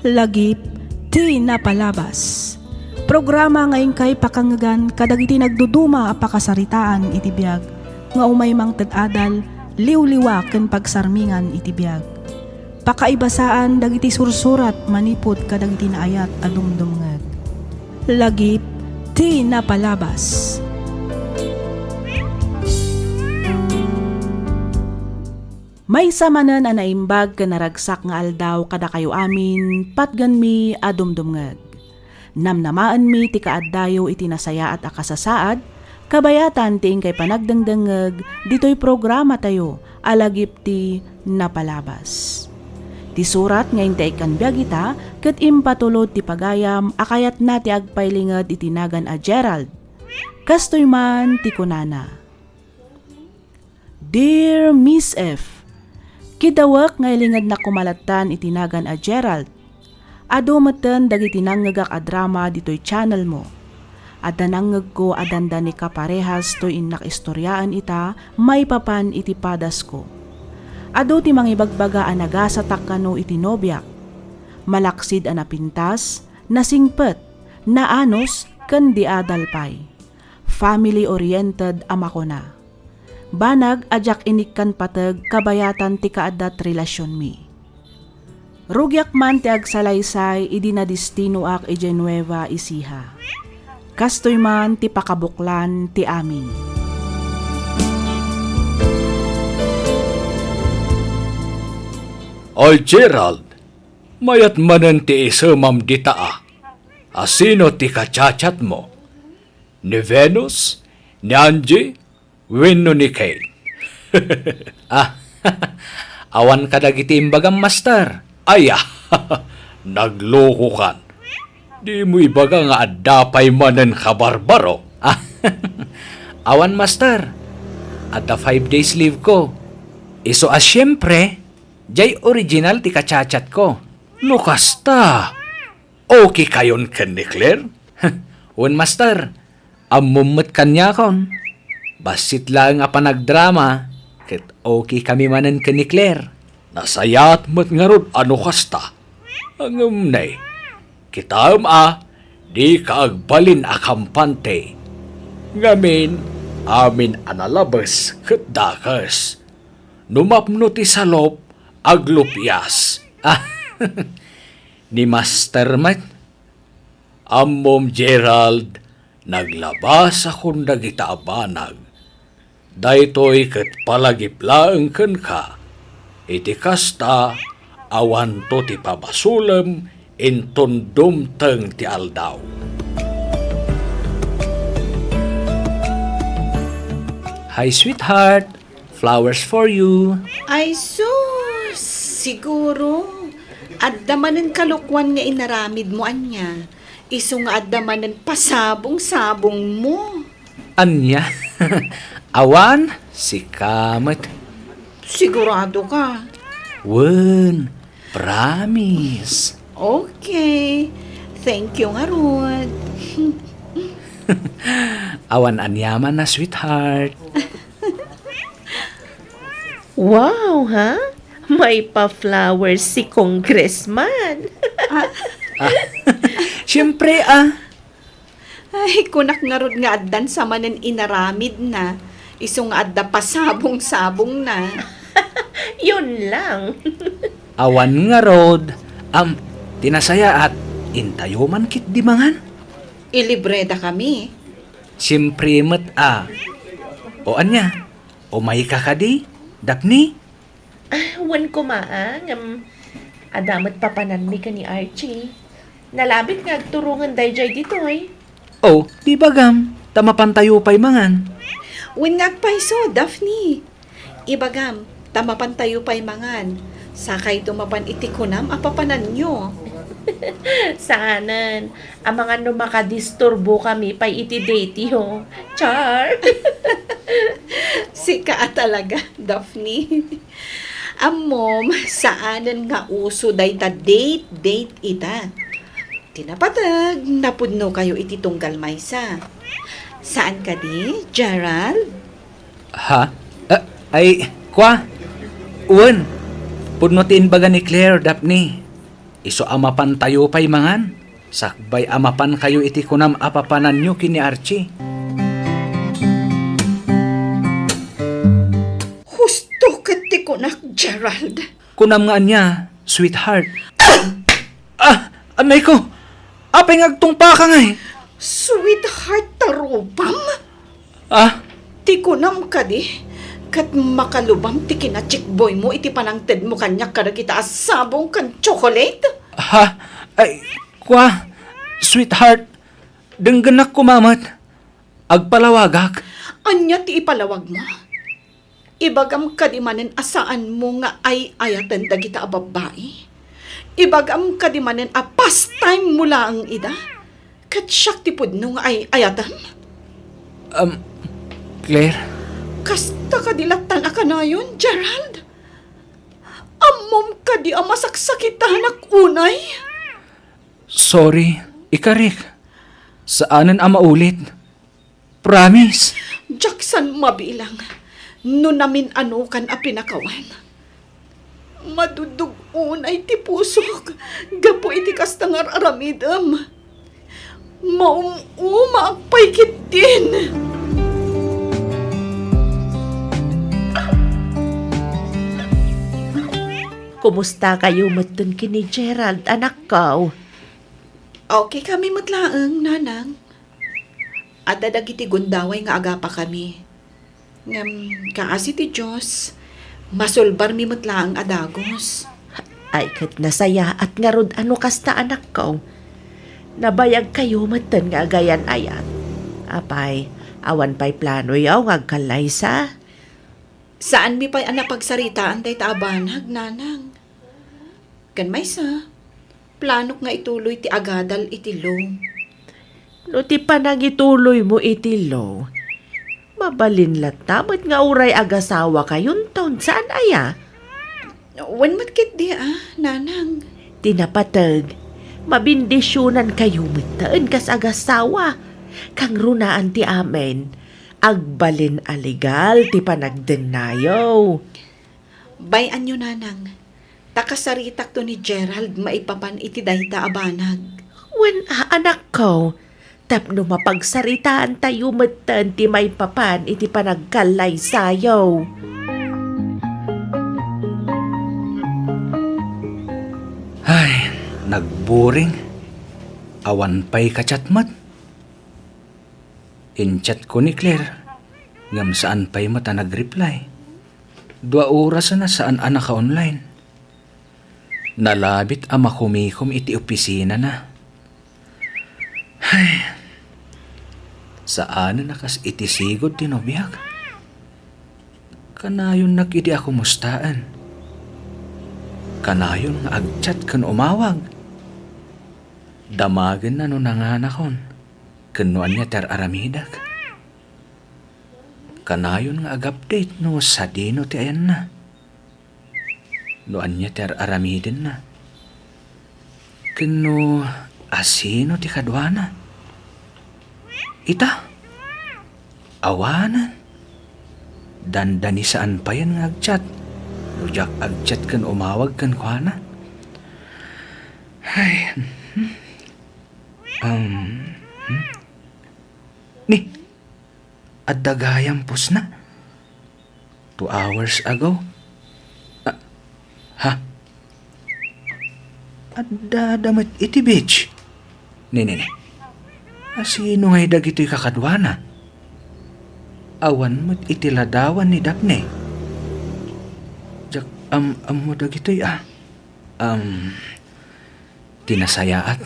Lagip, di napalabas. Programa ngayon kay pakangagan kadagiti nagduduma a pakasaritaan iti biyag. Nga umay mang tadadal, liwliwa ken pagsarmingan iti biyag. Pakaibasaan dagiti sursurat manipod kadagiti naayat a dumdumngeg. Lagip, di napalabas. May samanen a naimbag ken naragsak nga aldaw kada kayo amin patgan mi a dumdumngeg. Namnamaan mi ti kaaddayo iti nasaya at akasasaad, kabayatan ti kay panagdengdengeg ditoy programa tayo alagip ti napalabas. Ti surat nga intay kan biag ita ket impatulod ti pagayam akayat na ti agpaylinged iti nagan a Gerald. Kastoy man ti kunana. Dear Miss F, kidawak nga ilingad na kumalatan itinagan a Gerald. Ado meten dagiti nanggagak a drama ditoy channel mo. Adda nanggag ko adanda ni kaparehas toy inak istoryaan ita may papan iti padas ko. Ado ti mangibagbaga a nagasatak kano iti nobyak. Malaksid a napintas, nasingpet, naanos, ken di adalpay. Family-oriented amako na. Banag ajak inikkan pateg kabayatan ti kaadat relasyon mi. Rugyak man ti agsalaysay idi na destino ak ije Nueva Ecija. Kastoy man ti pakabuklan ti amin. Oy Gerald, mayat manen ti isemam ditaa. Asino ti kacachat mo? Ni Venus? Ni Angie? Wenno ni Kate. Awan ka dagiti imbagang master. Aya, nagloko kan. Di mo ibaga nga adapay manen kabarbaro. Awan master. At the 5 days leave ko. Iso syempre, jay original ti kacachat ko. No kasta. Okay kayon ken ni Claire? Un master, amumot kanya kon. Basit lang nga panagdrama, ket okay kami manen ken ni Claire. Nasayat mo't nga ron ano kasta. Ang nay, kita di kaagbalin akampante. Ngamin, amin analabas ket dakas. Numapno ti salop, aglupyas. Ni Master Mat. Ammom Gerald, naglabas akong dagita abanag. Daytoy ket palagiplaeng ken ka. Iti kasta, awan to ti pabasulem, inton dumteng ti aldaw. Hi sweetheart, flowers for you. Ay sus, siguro. Addamanen kalukwan nga inaramid mo anya. Iso nga addamanen pasabong-sabong mo. Anya? Awan, si Kamat. Sigurado ka. Wen, promise. Okay. Thank you nga, Rod. Awan anyaman na sweetheart. Wow, ha? May pa-flowers si Congressman. Siyempre Ay, kunak nga Rod nga addan sa manen inaramid na. Iso nga adda pasabong-sabong na. Yun lang. awan nga rod, tinasaya at intayo man kit di mangan. Ilibreda kami. Siyempre mat O anya, o may kakadi, Daphne? Wan ko maang, adamat papananmi ka ni Archie. Nalabit nga agturungan dayjay ditoy. O, di bagam, tamapantayo pa'y mangan. Win nga paiso, Daphne. Ibagam, tamapantayo pa'y mangan. Sakay tumapan itikunam apapanan nyo. Saanan, ang mga makadisturbo kami pa'y iti-date ho. Char! Sika talaga, Daphne. Amom, saanan nga uso day ta date ita. Tinapatag, napudno kayo iti tunggal maysa. Saan ka di, Gerald? Ha? Ay, kwa? Uwan, punutin baga ni Claire, Daphne. Iso amapan tayo pa'y mangan. Sakbay amapan kayo iti kunam apapanan nyo kini Archie. Husto ka ti kunak, Gerald. Kunam nga niya, sweetheart. Anay ko! Apay ngagtungpa ka nga eh. Sweetheart tarubam. Ti kunam ka di. Kat makalubam ti kinachikboy mo iti panangted mo kanya kada kita asabong kan chocolate. Ay, kwa, sweetheart, dengganak kumamat. Agpalawagak. Anya ti ipalawag mo? Ibagam kadimanen asaan mo nga ay ayatan dagita a babae. Ibagam kadimanen a pastime mula ang ida. Kat siyak ti pudno nga ay ayatan. Claire, Kasta kadilatan ka na yun, Gerald. Amom ka di ang masaksakitan ak unay. sorry, ikarik. Saanan ang maulit? Promise. Jackson mabilang. No namin ano kan a pinakawan. Madudug unay ti pusok. Gapo iti kastangar aramidam. Maumagpay kitin. Kumusta kayo matun kini Gerald, anak ko? Okay kami matlaang, nanang. At dadagiti gundaway nga aga pa kami. Ngam, kaasi ti Diyos, masulbar mi matlaang adagos. Ay, kat nasaya at nga rod ano kasta anak ko. Nabayag kayo matan nga agayan ayat. Apay, awan pa'y plano yaw ngagkalay sa. Saan mi pa'y anapagsaritaan tay taabanag, nanang? Kan may sa, planok nga ituloy ti agadal itilong. No ti panagituloy mo itilo. Mabalin latamat nga uray agasawa kayon taon saan aya? Wan matkit di nanang. Tinapatag, mabindisyonan kayo mitaan kas agasawa. Kang runaan ti amen, agbalin aligal ti panagdenayo. Bayan nyo, nanang. Takasaritak to ni Gerald maipapan iti dayta abanag. Wen anak ko, tapno mapagsaritaan tayo matan ti may papan iti panagkalay sayo. Ay, nagboring. Awan pa'y kachatmat. Inchat ko ni Claire. Ngam saan pa'y mata nag-reply. 2 oras na saan anak ka online. Nalabit ama kumikom iti opisina na. Ay, saan na kas iti sigod tinobyak. Kanayon nakidi ako mustaan. Kanayon nga agchat kan umawag. Damagan na no nanganakon. Kanuan niya ter aramidak. Kanayon nga ag-update no sa dino ti ayan na. Noan niya ter aramidin na. Kano asino ti kadwana. Ita. Awanan. Dandani saan pa yan nga agchat. Rujak agchat kan umawag kan kuana. Ay. Ni. At dagayang pus na. 2 hours ago. Ha? At dadamit iti bitch. Ni. Asino ngay dagito'y kakadwana? Awan mo't iti ladawan ni Daphne. Jak mo dagito'y tinasayaat.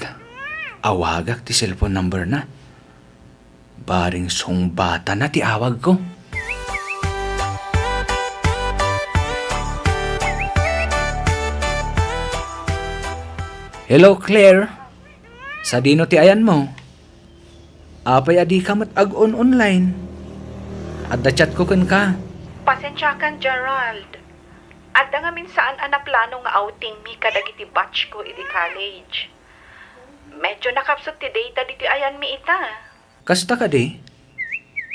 Awagak ti cellphone number na. Baring sungbata na ti awag ko. Hello, Claire. Sa dino ti ayan mo? Apay adi ka mat ag-on online. At chat ko kan ka. Pasensya kan, Gerald. Adda nga minsaan ana plano nga outing mi kadagiti batch ko iti college. Medyo nakapsot ti data diti ayan mi ita. Kasta ka di?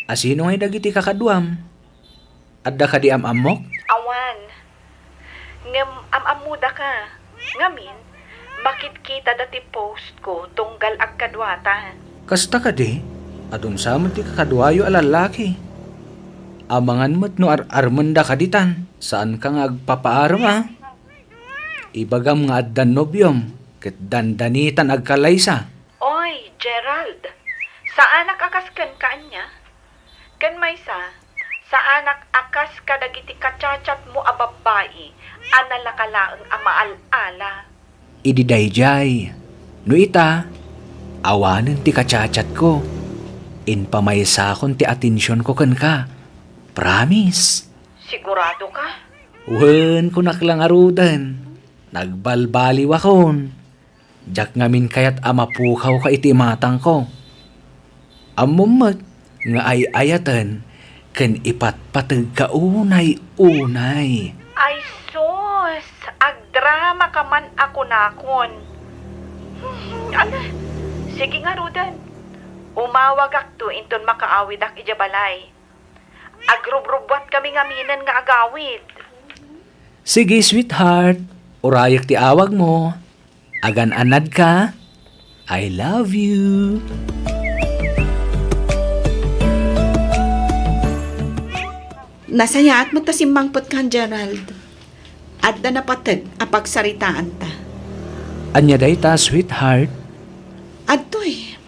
Asino ngay dagiti kakaduam? Adda ka di amok? Awan. Ngem amamuda ka. Ngamin, Makit-kita dati post ko tunggal ag kadwatan. Kasta ka di, adun sa mo ti kakadwayo alalaki. Amangan mo't no armanda ka ditan, saan ka nga agpapaaram Ibagam nga addan nobyom, ket dandanitan agkalaysa. Oy, Gerald, saan akasken ka anya? Kan maysa, saan akas ka dagiti kacachat mo a babae, analakalaang amaal-ala. Idi dayjay, no ita, awanen ti kacachat ko. Inpamaysa kon ti atensyon ko ken ka. Promise. Sigurado ka? Wen ko naklang arudan. Nagbalbaliw akon. Jak ngamin kayat amapukaw ka iti matang ko. Amumat nga ay ayatan ken ipatpatag ka unay-unay. Ay sus, agdrama ka man ako nakon. Ano? Sige nga, Rudan. Umawag akto inton makaawid ak ijabalay. Agrubrubwat kami ngaminan nga agawid. Sige, sweetheart. Urayak ti awag mo. Agan-anad ka. I love you. Nasaya at magtasimbangpot kan, Gerald. At da napatag apagsaritaan ta. Anya day ta, sweetheart. At to'y,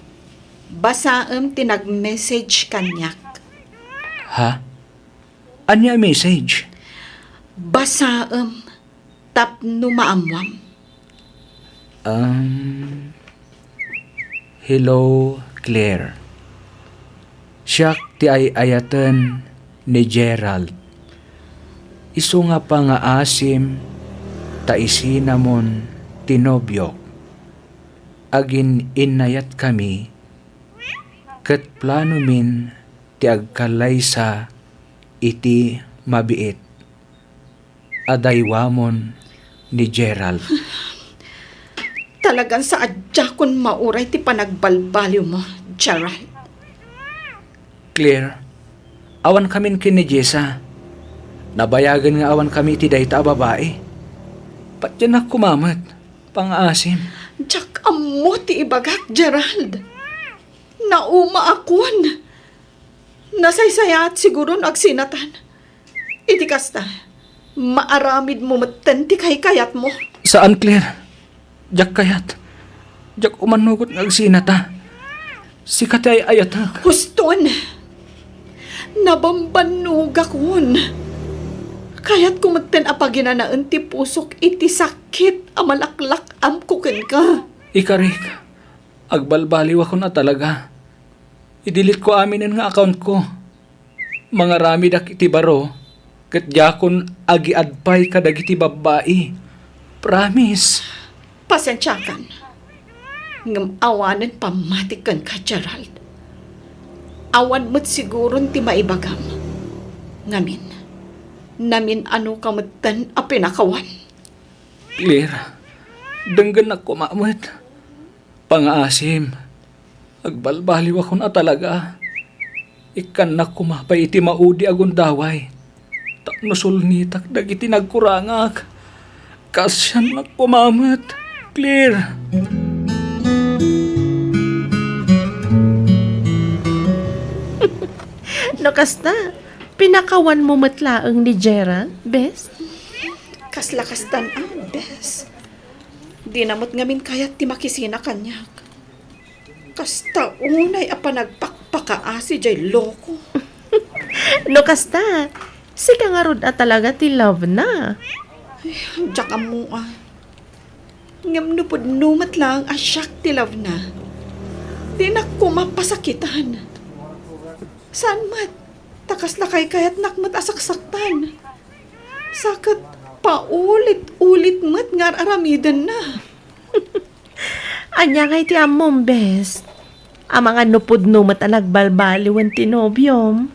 basaam tinag-message kanyak. Ha? Anya message? Basaam tapno maamwam. Hello, Claire. Siyak ti ay ayatan ni Gerald. Isu nga pa nga asim, ta isinamon tinobyok. Agin inayat kami, ket plano min ti agkalaysa iti mabiit. Adaywamon ni Gerald. Talagang sa adya kun mauray ti panagbalbaliw mo, Gerald. Claire, awan kamin kini Jessa. Nabayagan nga awan kami ti dayta a babae. Pat yan ako kumamat, pang-asim. Diyak amo ti ibagak, Gerald. Nauma akon. Nasaysaya at siguro agsinatan. Iti kasta, maaramid mo matan ti kayat mo. Saan, Claire? Jak kayat. Jak umanugot ng agsinata. Sikat ay ayata. Huston, nabambanog akon. Kaya't kumatan apaginanaan ti pusok iti sakit amalaklak am kuken ka. Ikarik, agbalbaliw ako na talaga. Idilit ko aminin nga account ko. Mga rami dak iti baro, ket jakon agiadpay kadag iti babae. Promise. Pasensyakan. Ngam awanan pamatikan ka, Gerald. Awan mo't siguron ti maibagam. Ngamin, namin ano kamatan a pinakawan. Claire, denggan na kumamit. Pangaasim, agbalbaliw ako na talaga. Ikan na kumapay iti maudi agundaway. Tak nusulnitak dagiti nagkurangak. Kasyan na kumamit. Claire. No kasta, pinakawan mo matlaang ni Gerald, bes? Kaslakastan bes. Di namot ngamin kayat ti makisina kanyak. Kasta unay apa nagpakpakaasi jay loko. No kasta, sika nga rod at talaga ti love na. Diyak amo Ngam nupod numat lang asyak ti love na. Di na kumapasakitan. Saan mat? Takas na kay kayat nakmat asaksaktan. Sakat paulit-ulit mat ngar aramidan na. Anya ngay ti amom, bes. Ang mga nupod numat ang nagbalbaliwan ti nobyom.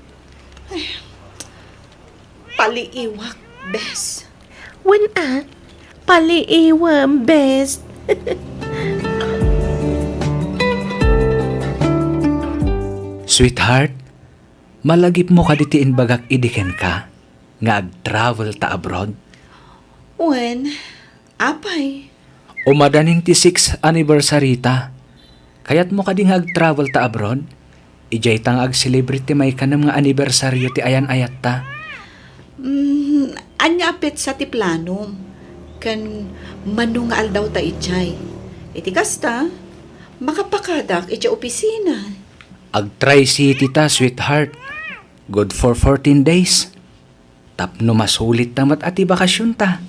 Paliiwak, bes. When paliiwam, bes. Sweetheart, malagip mo ka ditiin bagak idiken ka nga ag-travel ta abroad. When? Apay. Umadaning ti 6th anniversary ta. Kayat mo ka ding ag-travel ta abroad? Ijay tang ag-celebrity may kanam nga anibersaryo ti ayan ayat ta. Anya apit sa ti plano. Kan mano nga aldaw ta ijay. Iti kasta, makapakadak iti opisina. Ag-Tri-City ta, sweetheart. Good for 14 days. Tapno masulit tamat ati bakasyon ta.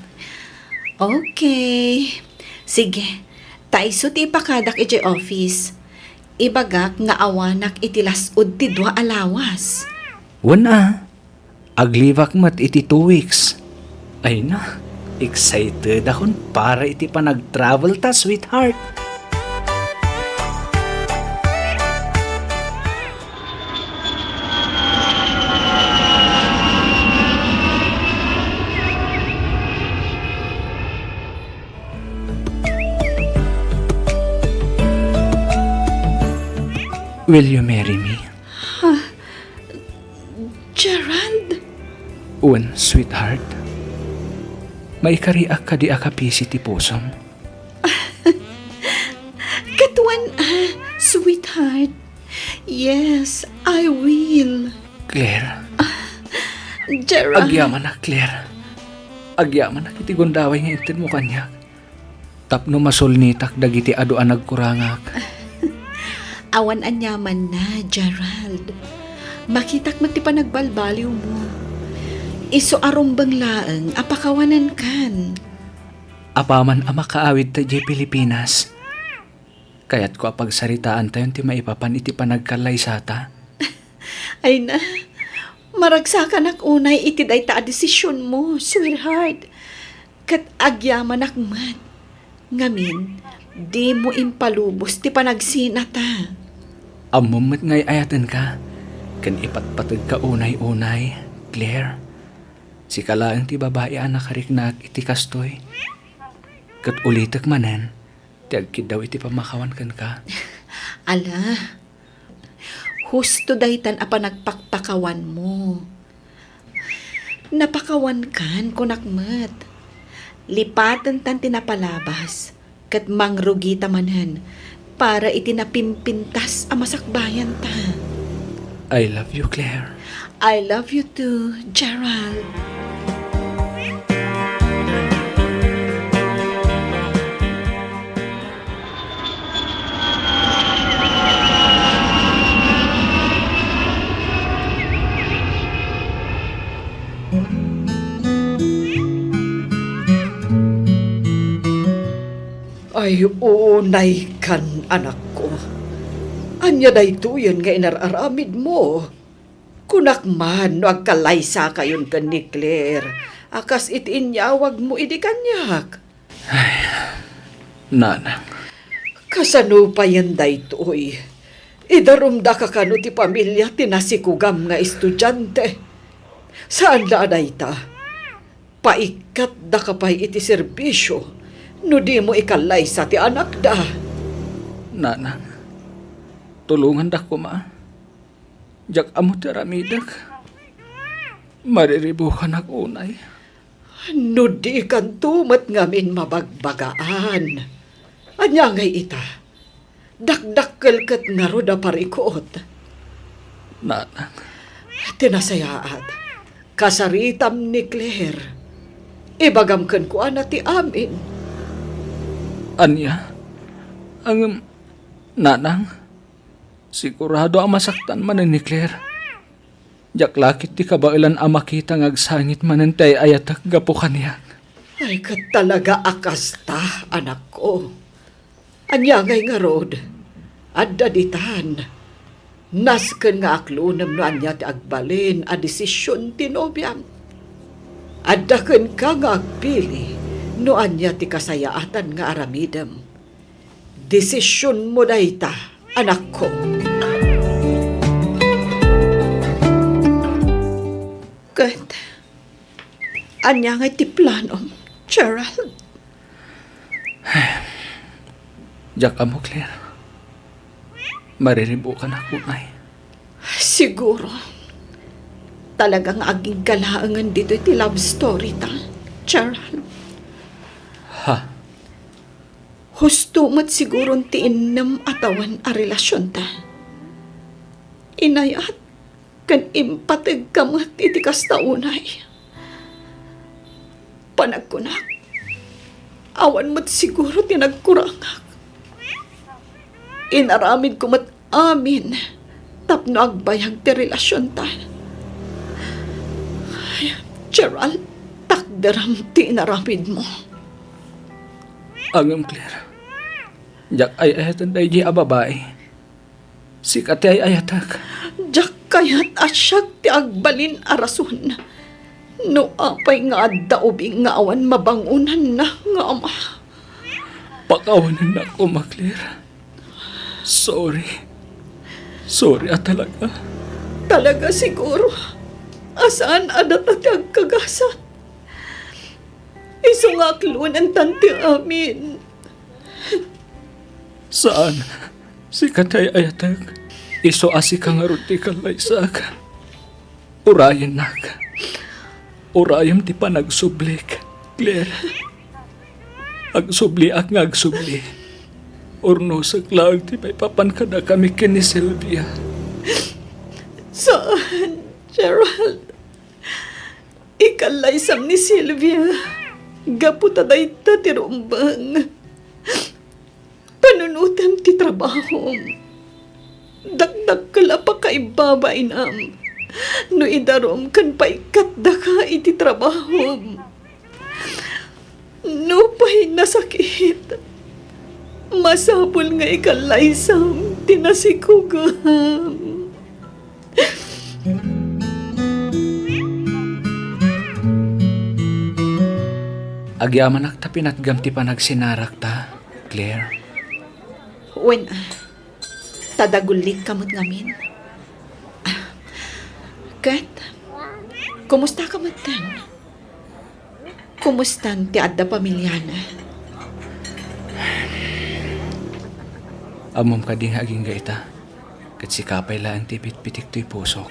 Okay. Sige, taiso ti ipakadak iti office. Ibagak nga awanak iti lasod ti dua alawas. Wana, aglivak mat iti 2 weeks. Ay na, excited akon para iti pa nag-travel ta, sweetheart. Will you marry me? Gerald? Un, sweetheart. May kariak ka di akapisi ti pusom. Katuan, sweetheart. Yes, I will. Claire, Gerald. agyaman na, Claire. Agyaman na kiti gundaway nga intin mo kanyak. Tapno masulnitak dagiti aduan nagkurangak. Awan anyaman na, Gerald. Makitak mo ti panagbalbaliw mo. Iso arumbang laeng apakawanan kan. Apaman ang makaawid ta di Pilipinas. Kaya't ko apagsaritaan tayo ti maipapan iti panagkalay sata. Ay na, maragsakan ak unay iti day ta desisyon mo, sweetheart. Kat agyaman ak mat. Ngamin, di mo impalubos ti panagsinata. Amumot ngay ayatan ka. Kan ipatpatag ka unay-unay, Claire. Si kalaang ti babae anak kariknak iti kastoy. Kat ulitak manen, ti agkid daw iti pamakawan kan ka. Ala, husto daytan apa nagpakpakawan mo. Napakawan kan kunakmat. Lipatan tan tinapalabas, kat mangrugi tamanan, para itinapimpintas ang masakbayan ta. I love you, Claire. I love you too, Gerald. Ay, unay kan, anak ko. Anya dayto yan nga inararamid mo. Kunak man, no agkalaysa kayon kan ni Claire. Akas itiinyawag mo idi kanyak. Nanang, Kasano pa yan daytoy. Idarumda ka kano ti pamilya tinasikugam nga estudyante. Saan da dayta? Paikat da kapay iti serbisyo. No di mo ikalay sa ti anak da. nanang. Tulungan da ko ma. Jak amo ti ramidak. Mariribukan ak unay. No di kan tumat ngamin mabagbagaan. Anya ngay ita. Dakdakkel kat nga ro da parikot. Nanang, Tinasayaat. Kasaritam ni Claire. Ibagamkan ko ana ti amin. anya, ang nanang, sigurado ang masaktan man ni Claire. Jak lakit ti kabailan ang makita ngagsangit manentay ayatak gapo kaniya. Ay kat talaga akasta, anak ko. Anya ngay nga rod. Adda ditan. Nasken nga aklunem no anya ti agbalin a desisyon ti nobyam. Adda ken ka nga agpili no anya ti kasayaatan nga aramidem. Desisyon mo dayta, anak ko. Kat, anya nga ti planom, Gerald. Jak amo, Claire. Mariribukan ako, nay. Siguro. Talagang aging galaangan dito iti love story ta, Gerald. Ha? Gusto mo't siguro ti innam atawan a relasyon ta. Inayat, kan impateg kamat iti kasta unay. Panagkunak, awan mo't siguro tinagkurangak. Inaramid ko mat amin, tapno agbayag ti relasyon ta. Ay, Gerald, takdaram ti inaramid mo. Agam Claire. Jak ay ayatan day di a babae. Sikat ay ayatak. Diyak kayat asyak ti agbalin a rason. No apay nga adda ubing nga awan mabangunan na nga ama. Pakawanan na ako, Claire. Sorry. Sorry talaga. Talaga siguro. Asaan adat na ti agkagasat. Isungaklo ng tanti amin. Saan? Sikat ay ayatak. Iso asi ka nga ruti kalaysak. Urayan nak. Urayam ti pa nagsublik. Claire. Agsubli ak nga agsubli. Urno sa klag ti may papan kada kami kini Sylvia. Saan, Gerald? Ikalay sam ni Sylvia. Gaputaday ta ti rumbang. Panunutan ti trabaho. Dagdag kala pa kay babainam. No idarom kan paikat da ka iti trabaho. No pa'y nasakit. Masapol nga ikalay sam tinasikugam. Agyaman ak ta pinatgam ti panagsinarak ta, Claire. When, tadagulik kamot ngamin. Kat, kumusta ka matan? Kumustan ti adda pamilyana? Amom ka ding aging gaita. Kat si kapay lang ti pitpitik to'y pusok.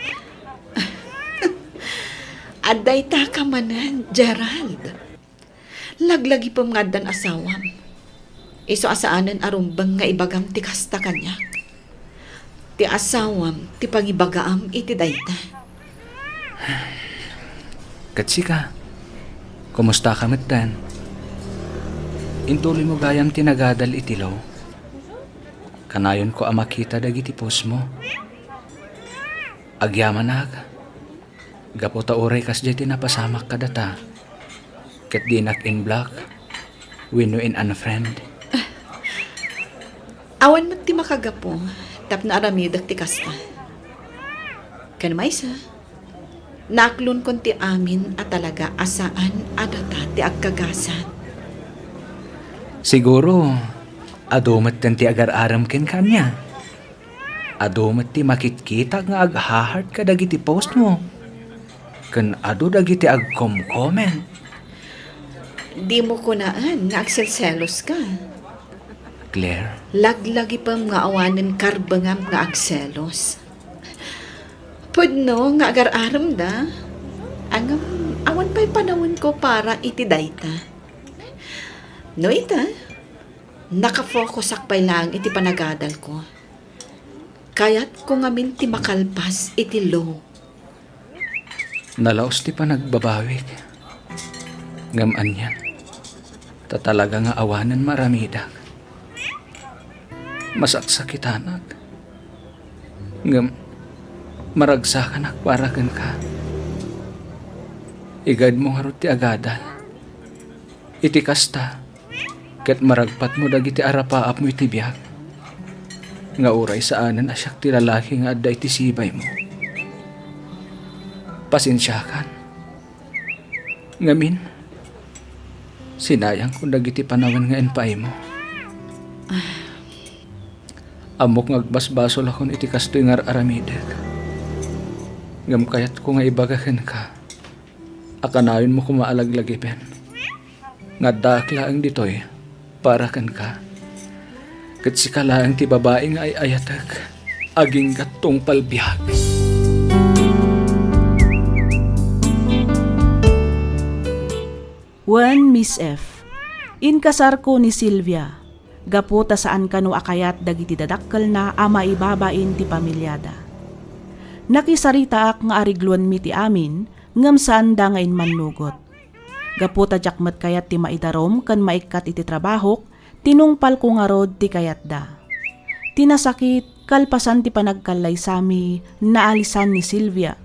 Adday ta ka manan, Gerald. Laglagi pamngadan asawam. Iso asaanan arumbang nga ibagam ti kasta kanyak. Ti asawam, ti pangibagaam iti dayta. Katsi ka, kumusta ka matan? Intuloy mo gayam tinagadal itilaw. Kanayon ko amakita dagiti pos mo. Agyaman na ka. Gapota oray kas jay tinapasamak ka data. Kat dinak in black, wino in unfriend. Awan mo ti makagapo, tap na aramidak ti kasta. Kanmaysa, naklon kon ti amin at talaga asaan adata ti agkagasan. Siguro, adomat tan ti agar-aram ken kanya. Adomat ti makitkita nga aghahart ka dagiti post mo. Ken ado dagiti agkom-comment. Di mo kunaan nga agselselos ka. Claire, Laglagi pa nga awanan karbangam nga agselos. Pudno nga agar-aram da, ang awan pa'y panahon ko para iti dayta. No ita, nakafocus akpay lang iti panagadal ko. Kaya't kung amin ti makalpas iti low. nalaos ti pa nagbabawik. Ngaman yan. Tatalaga nga awanan maramidak. Masaksakitanag. Maragsakan akparagan ka. Igad mo nga ti agadal. Iti kasta. Ket maragpat mo dagiti arapaap mo iti biyak. Nga uray saanan asyak ti lalaki nga adda iti sibay mo. Pasensyakan. Ngamin, sinayang kung dagiti panawan nga enpay mo. Amok ngagbasbasol akon iti kastoy nga aramidag. Ngam kayat ko nga ibagakan ka. Akanayon mo kumaalaglagipen. Nga dakla ang ditoy para kan ka. Kat si kalaang ti babae nga ay ayatag. Aging gatong palbihag. Juan Miss F. Inkasar ko ni Sylvia. Gaputa saan kano akayat dagiti dadakkel na ama ibabain ti pamilyada. Nakisarita ak nga arigluan mi ti amin ngem saan da ngayon mannugot. Gaputa jakmet kayat ti maidarom kan maikat iti trabahok, tinungpal ko nga rod ti kayat da. Tinasakit kalpasan ti panagkalay sami naalisan ni Silvia.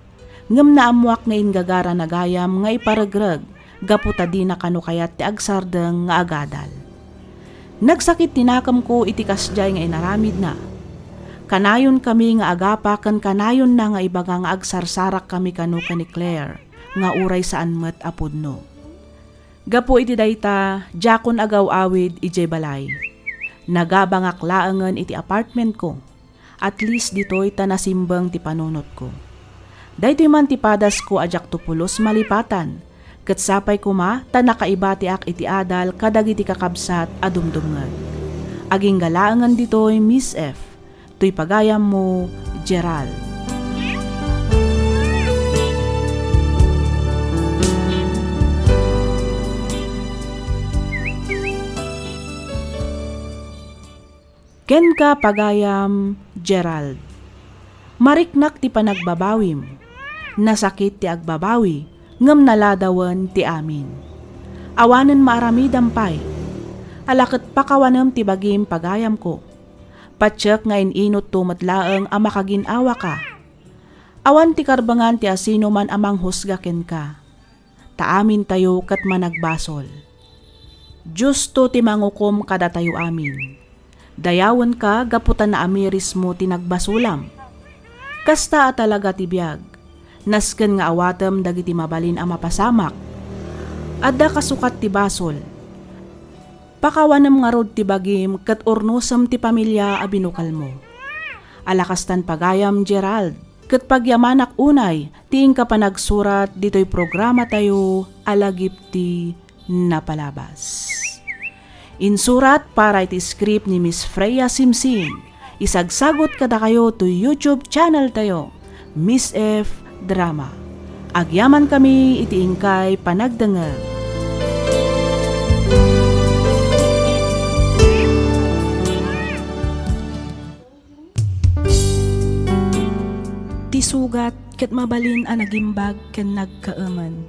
Ngem naamuak nga ingagara na gayam nga iparagrag, gaputa di na kano kayat ti agsardeng nga agadal. Nagsakit tinakam ko iti kasjay nga inaramid na. Kanayon kami nga agapa kan kanayon na nga ibaga nga agsarsarak kami kano ni Claire nga uray saan met apudno. Gapo iti dayta, jakon agaw awid ijay balay. Nagabangak laangan iti apartment ko. At least dito'y tanasimbang ti panunot ko. Daytoy man ti padas ko ajak tupulos malipatan. Ket sapay kuma ta nakaibati ak iti adal kadagiti kakabsat adumdumngag. Aging galaangan ditoy Miss F. Tuy pagayam mo, Gerald. Ken ka pagayam, Gerald. Mariknak ti panagbabawim. Nasakit ti agbabawi. Ngem naladawan ti amin. Awanen maaramidampay. Alaket pakawanem ti bagim pagayam ko. Patsyak nga inot tumatlaeng ang makaginawa ka. Awan ti karbangan ti asino man amang husga ken ka. Taamin tayo kat managbasol. Justo ti mangukom kada tayo amin. Dayawan ka gaputan na amiris mo tinagbasulam. Kasta talaga ti biyag. Nasken nga awatem dagiti mabalin ang mapasamak. Adda kasukat ti basol. Pakawanem nga rod ti bagim ket ornosem ti pamilya a binukal mo. Alakastan pagayam, Gerald, ket pagyamanak unay tiing ka panagsurat ditoy programa tayo alagip ti napalabas. Insurat para iti script ni Miss Freya Simsim. Isagsagot kada kayo to YouTube channel tayo, Miss F. Drama. Agyaman kami iti ingkay panagdengeg. Ti sugat ket mabalin a nagimbag ken nagkaemen.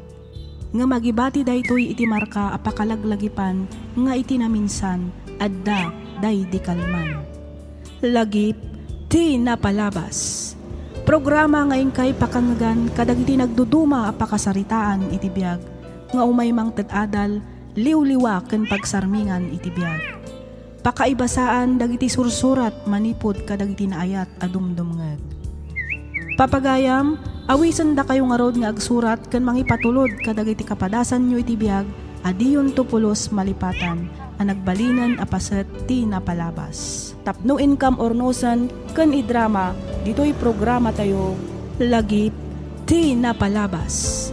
Nga magibati daytoy iti marka apakalaglagipan nga iti naminsan adda day di kalman. Lagip ti napalabas. Programa ngayon kay pakangagan kadagiti nagduduma a pakasaritaan iti biag nga umaymang ted-adal liwliwa ken pagsarmingan iti biag. Pakaibasaan dagiti sursurat manipod kadagiti naayat adumdumngeg. Papagayam, awisen da kayo nga rod nga agsurat ken mangipatulod kadagiti kapadasan nyo iti biag adiyon tupulos malipatan a nagbalinan a paset ti napalabas. Tapno income ornosan ken idrama dito'y programa tayo lagip ti napalabas.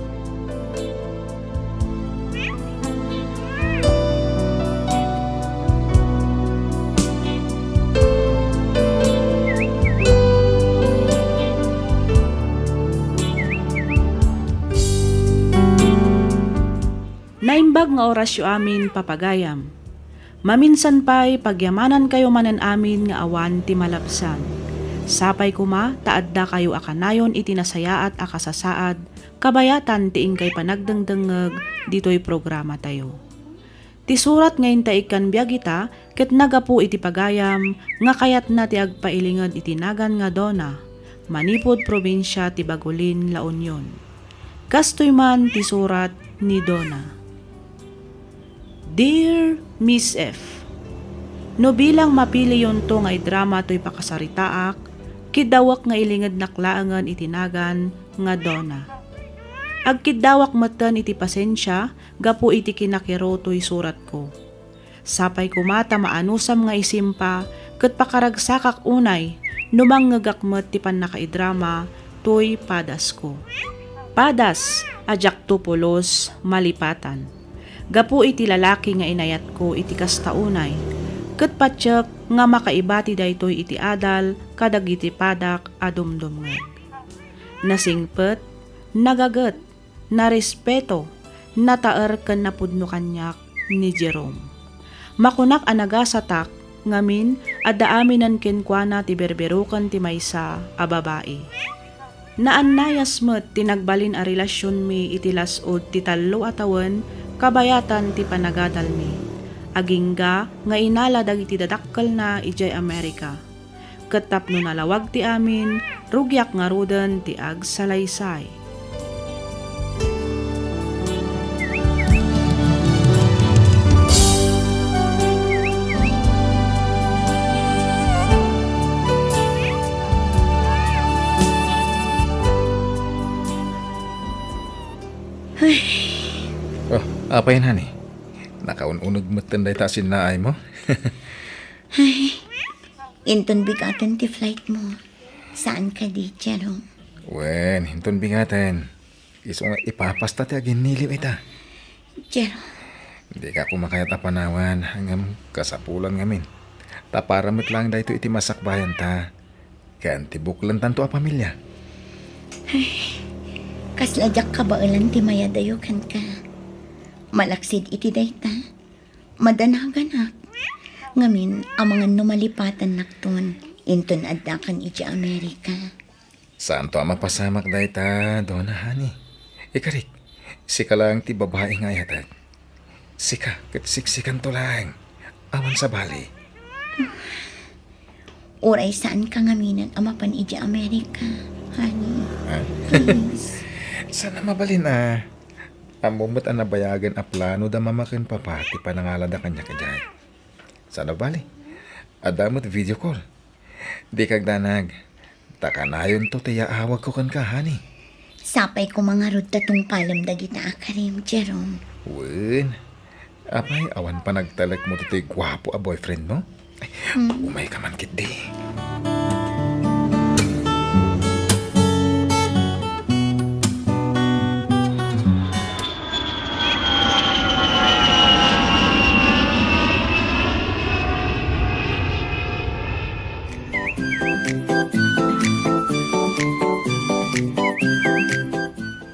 Naimbag nga orasyo amin papagayam. Maminsan pa'y pagyamanan kayo manan amin nga awan ti malabsan. Sapay kuma, taadda kayo akanayon iti nasayaat akasasaad, kabayatan tiing kay panagdengdengeg dito'y programa tayo. Ti surat ngayon taikan biyagita, ket nagapu iti pagayam, nga kayat na ti agpailinged iti nagan nga dona, manipod probinsya ti Bagolin, La Union. Kastoy man ti surat ni Dona. Dear Miss F, no bilang mapili yon to nga drama to'y pakasaritaak, kidawak nga ilinged naklaangan itinagan nga Dona. Agkidawak matan iti pasensya, gapu iti kinakiro to'y surat ko. Sapay kumata maanusam nga isimpa, ket pakaragsakak unay, numanggagakmet ti pannakaidrama, to'y padas ko. Padas, ajak tupulos, malipatan. Gapu iti lalaki nga inayat ko iti kastaunay, ket patsyak nga makaibati daytoy iti adal kadagiti padak adumdumngeg. Nasingpet, nagaget, narespeto, nataer ken napudno kanyak ni Jerome. Makunak anaga satak ngamin at daaminan kenkwana ti berberukan ti maysa a babae. Naannayas met tinagbalin a relasyon mi iti lasod ti 3 a tawen kabayatan ti panagadal mi. Agingga nga inala dagiti dadakkel na ijay Amerika. Ket tapno nalawag ti amin, rugyak nga ruden ti agsalaysay. Oh, apa yan, honey? Nakaununod mo tanday tasin na ay mo? Inton bigatan ti flight mo. Saan ka di, Jerome? Wen, hinton bingatan. Iso nga ipapasta ti agin niliw ita. Jerome, Hindi ka kumakayat apanawan hanggang kasapulan ngamin. Taparamit lang da ito iti masakbayan ta. Kan tibuklan tanto a pamilya. kasladyak ka ba ulan ti mayadayokan ka? Malaksid iti dayta. Madanagan ngamin ang mga numalipatan nakton. Inton addakan iti Amerika. Saan to ang mapasamak da ita, Dona Hani? Ikarik, sika lang ti babae nga yatag. Sika, siksikan to lang. Awan sa bali. Uray saan ka ngaminan amapan iti Amerika, honey? Please. Sana mabalin Amumot ang nabayagan a plano da mamakin papati panangalan da kanya kajay. Sana bali. Adamot video call. Di kagdanag. Takanayon to tiya awag ko kan ka, honey. Sapay ko mga rod tatong palam dagita akarim, Jerome. Wen. Apay, awan pa nagtalak mo to gwapo a boyfriend mo? Ay, umay ka man kit di.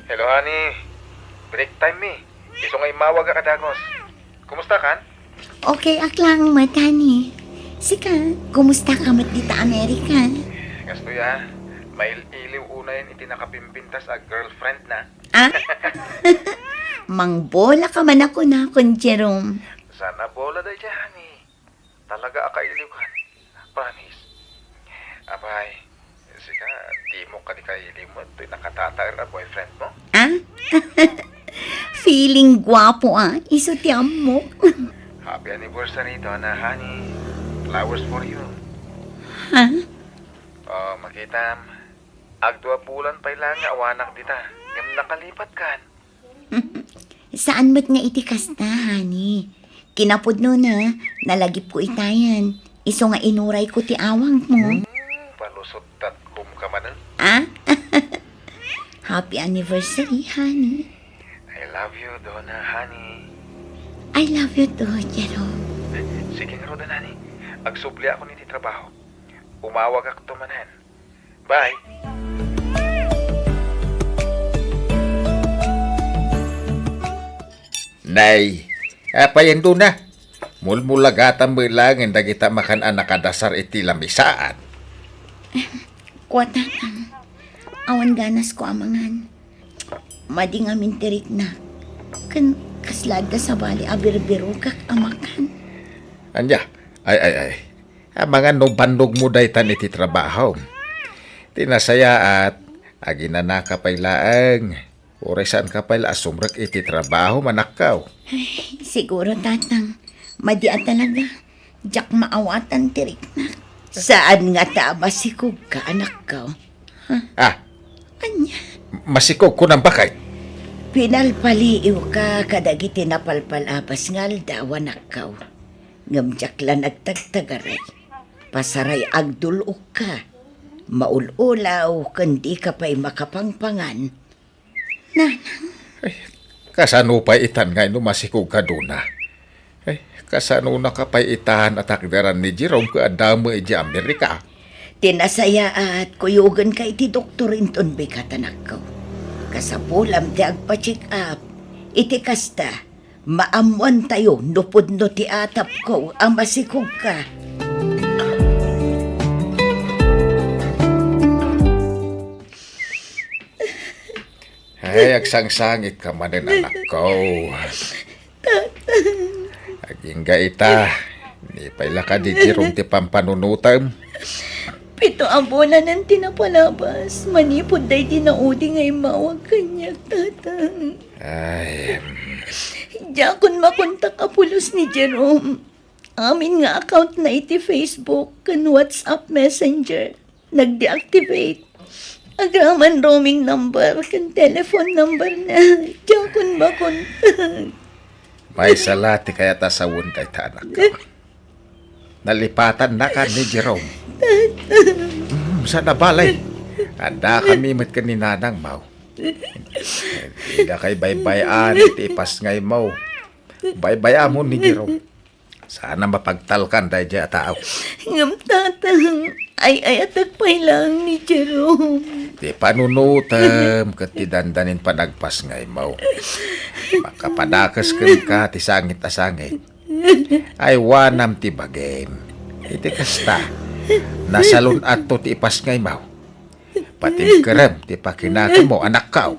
Hello, honey. Break time mi. Iso nga imawag ka kadagos. Kumusta kan? Okay, aklang matani. Sika, kumusta ka mat dita Amerika? Gasto ya. Mail iliw unayan iti nakapimpintas a girlfriend na. Ah? Mangbola ka man ako na kon Jerome. Sana bola day siya, honey. Talaga akailiw ka. Promise. Abay, sika, di mo ka di kailiw mo. Ito'y nakatatair na boyfriend mo. Ah? Feeling gwapo iso ti mo. Happy anniversary, Donna, honey. Flowers for you. Ha? Oh, makitam. Agdua bulan pa ilang nga awanak dita. Ngam nakalipat kan. Saan mo't nga iti kasta, honey? Kinapudno na, nalagip ko itayan. Iso nga inuray ko ti awang mo. Palusot at boom ka man. Ah? Happy anniversary, honey. I love you, Donna, honey. I love you too, Jerome. Sige nga roda, honey. Agsubli ako niti trabaho. Umawag ako tumanan. Bye. Nay, apayan doon na. Mulmulagatan mo lang ang dagita makan anak kadasar iti lamisaan. Kuwatatan. Awan ganas ko amangan. Madi nga mintirik na. Kan kaslada sa bali abir-biro kak amakan. Anya, ay. Mga nubandog mo daytan iti trabaho. Tinasaya at agina na kapaylaang. Oray saan kapayla asumrak iti trabaho manakaw. Siguro tatang. Madi talaga. Jak maawatan tirik na. Saan nga masikog ka anak ka? Anya? Masikog ko ng bakay. Pinalpaliiw ka kadagiti napalpal apas ngal dawan akaw. Ngamjaklan at tagtagaray. Pasaray agdulok ka. Maululaw kandi ka pa'y makapangpangan. Kasano pa itan nga masikog ka doon na. Kasano na ka pa itahan at akdaran ni Jerome ka adamo iti Amerika. Tinasaya at kuyugan ka iti doktor inton bikatanak ko. Kasapulam ti agpa-check up. Iti kasta, maamuan tayo nupod no ti atap ko ang masikog ka. Ay, agsangsangit ka manin, anak ko. Aging gaita. Ni paila ka di Jerome ti pampanunutam. Pito ang bola ng tinapalabas. Manipod day dinaudi ngay mawag kanyak, tatang. Ay, Jakon makontak apulos ni Jerome. Amin nga account na iti Facebook kan WhatsApp Messenger. Nag-deactivate. Agraman roaming number kan telephone number na. Jakon makontak. may salati kaya tasawon kay ta, anak ko. Nalipatan na ka ni Jerome. Sa nabalay. Anda kami mat ka ni Nanang Mau. Hindi na kay baybayan, tipas ngay Mau. Baybayan mo ni Jerome. Sana mapagtalkan dahil dyan tao. Ngam tatang. Ay atagpay lang ni Jerome. Di panunutam kat dandanin panagpas ngay Mau. Makapadakas ka ti sangit a sangit. Ay wanam ti bagem. Iti kasta. Nasalun ato ti ipas ngay Mau. Pati kerem ti pakinaka mo anak kao.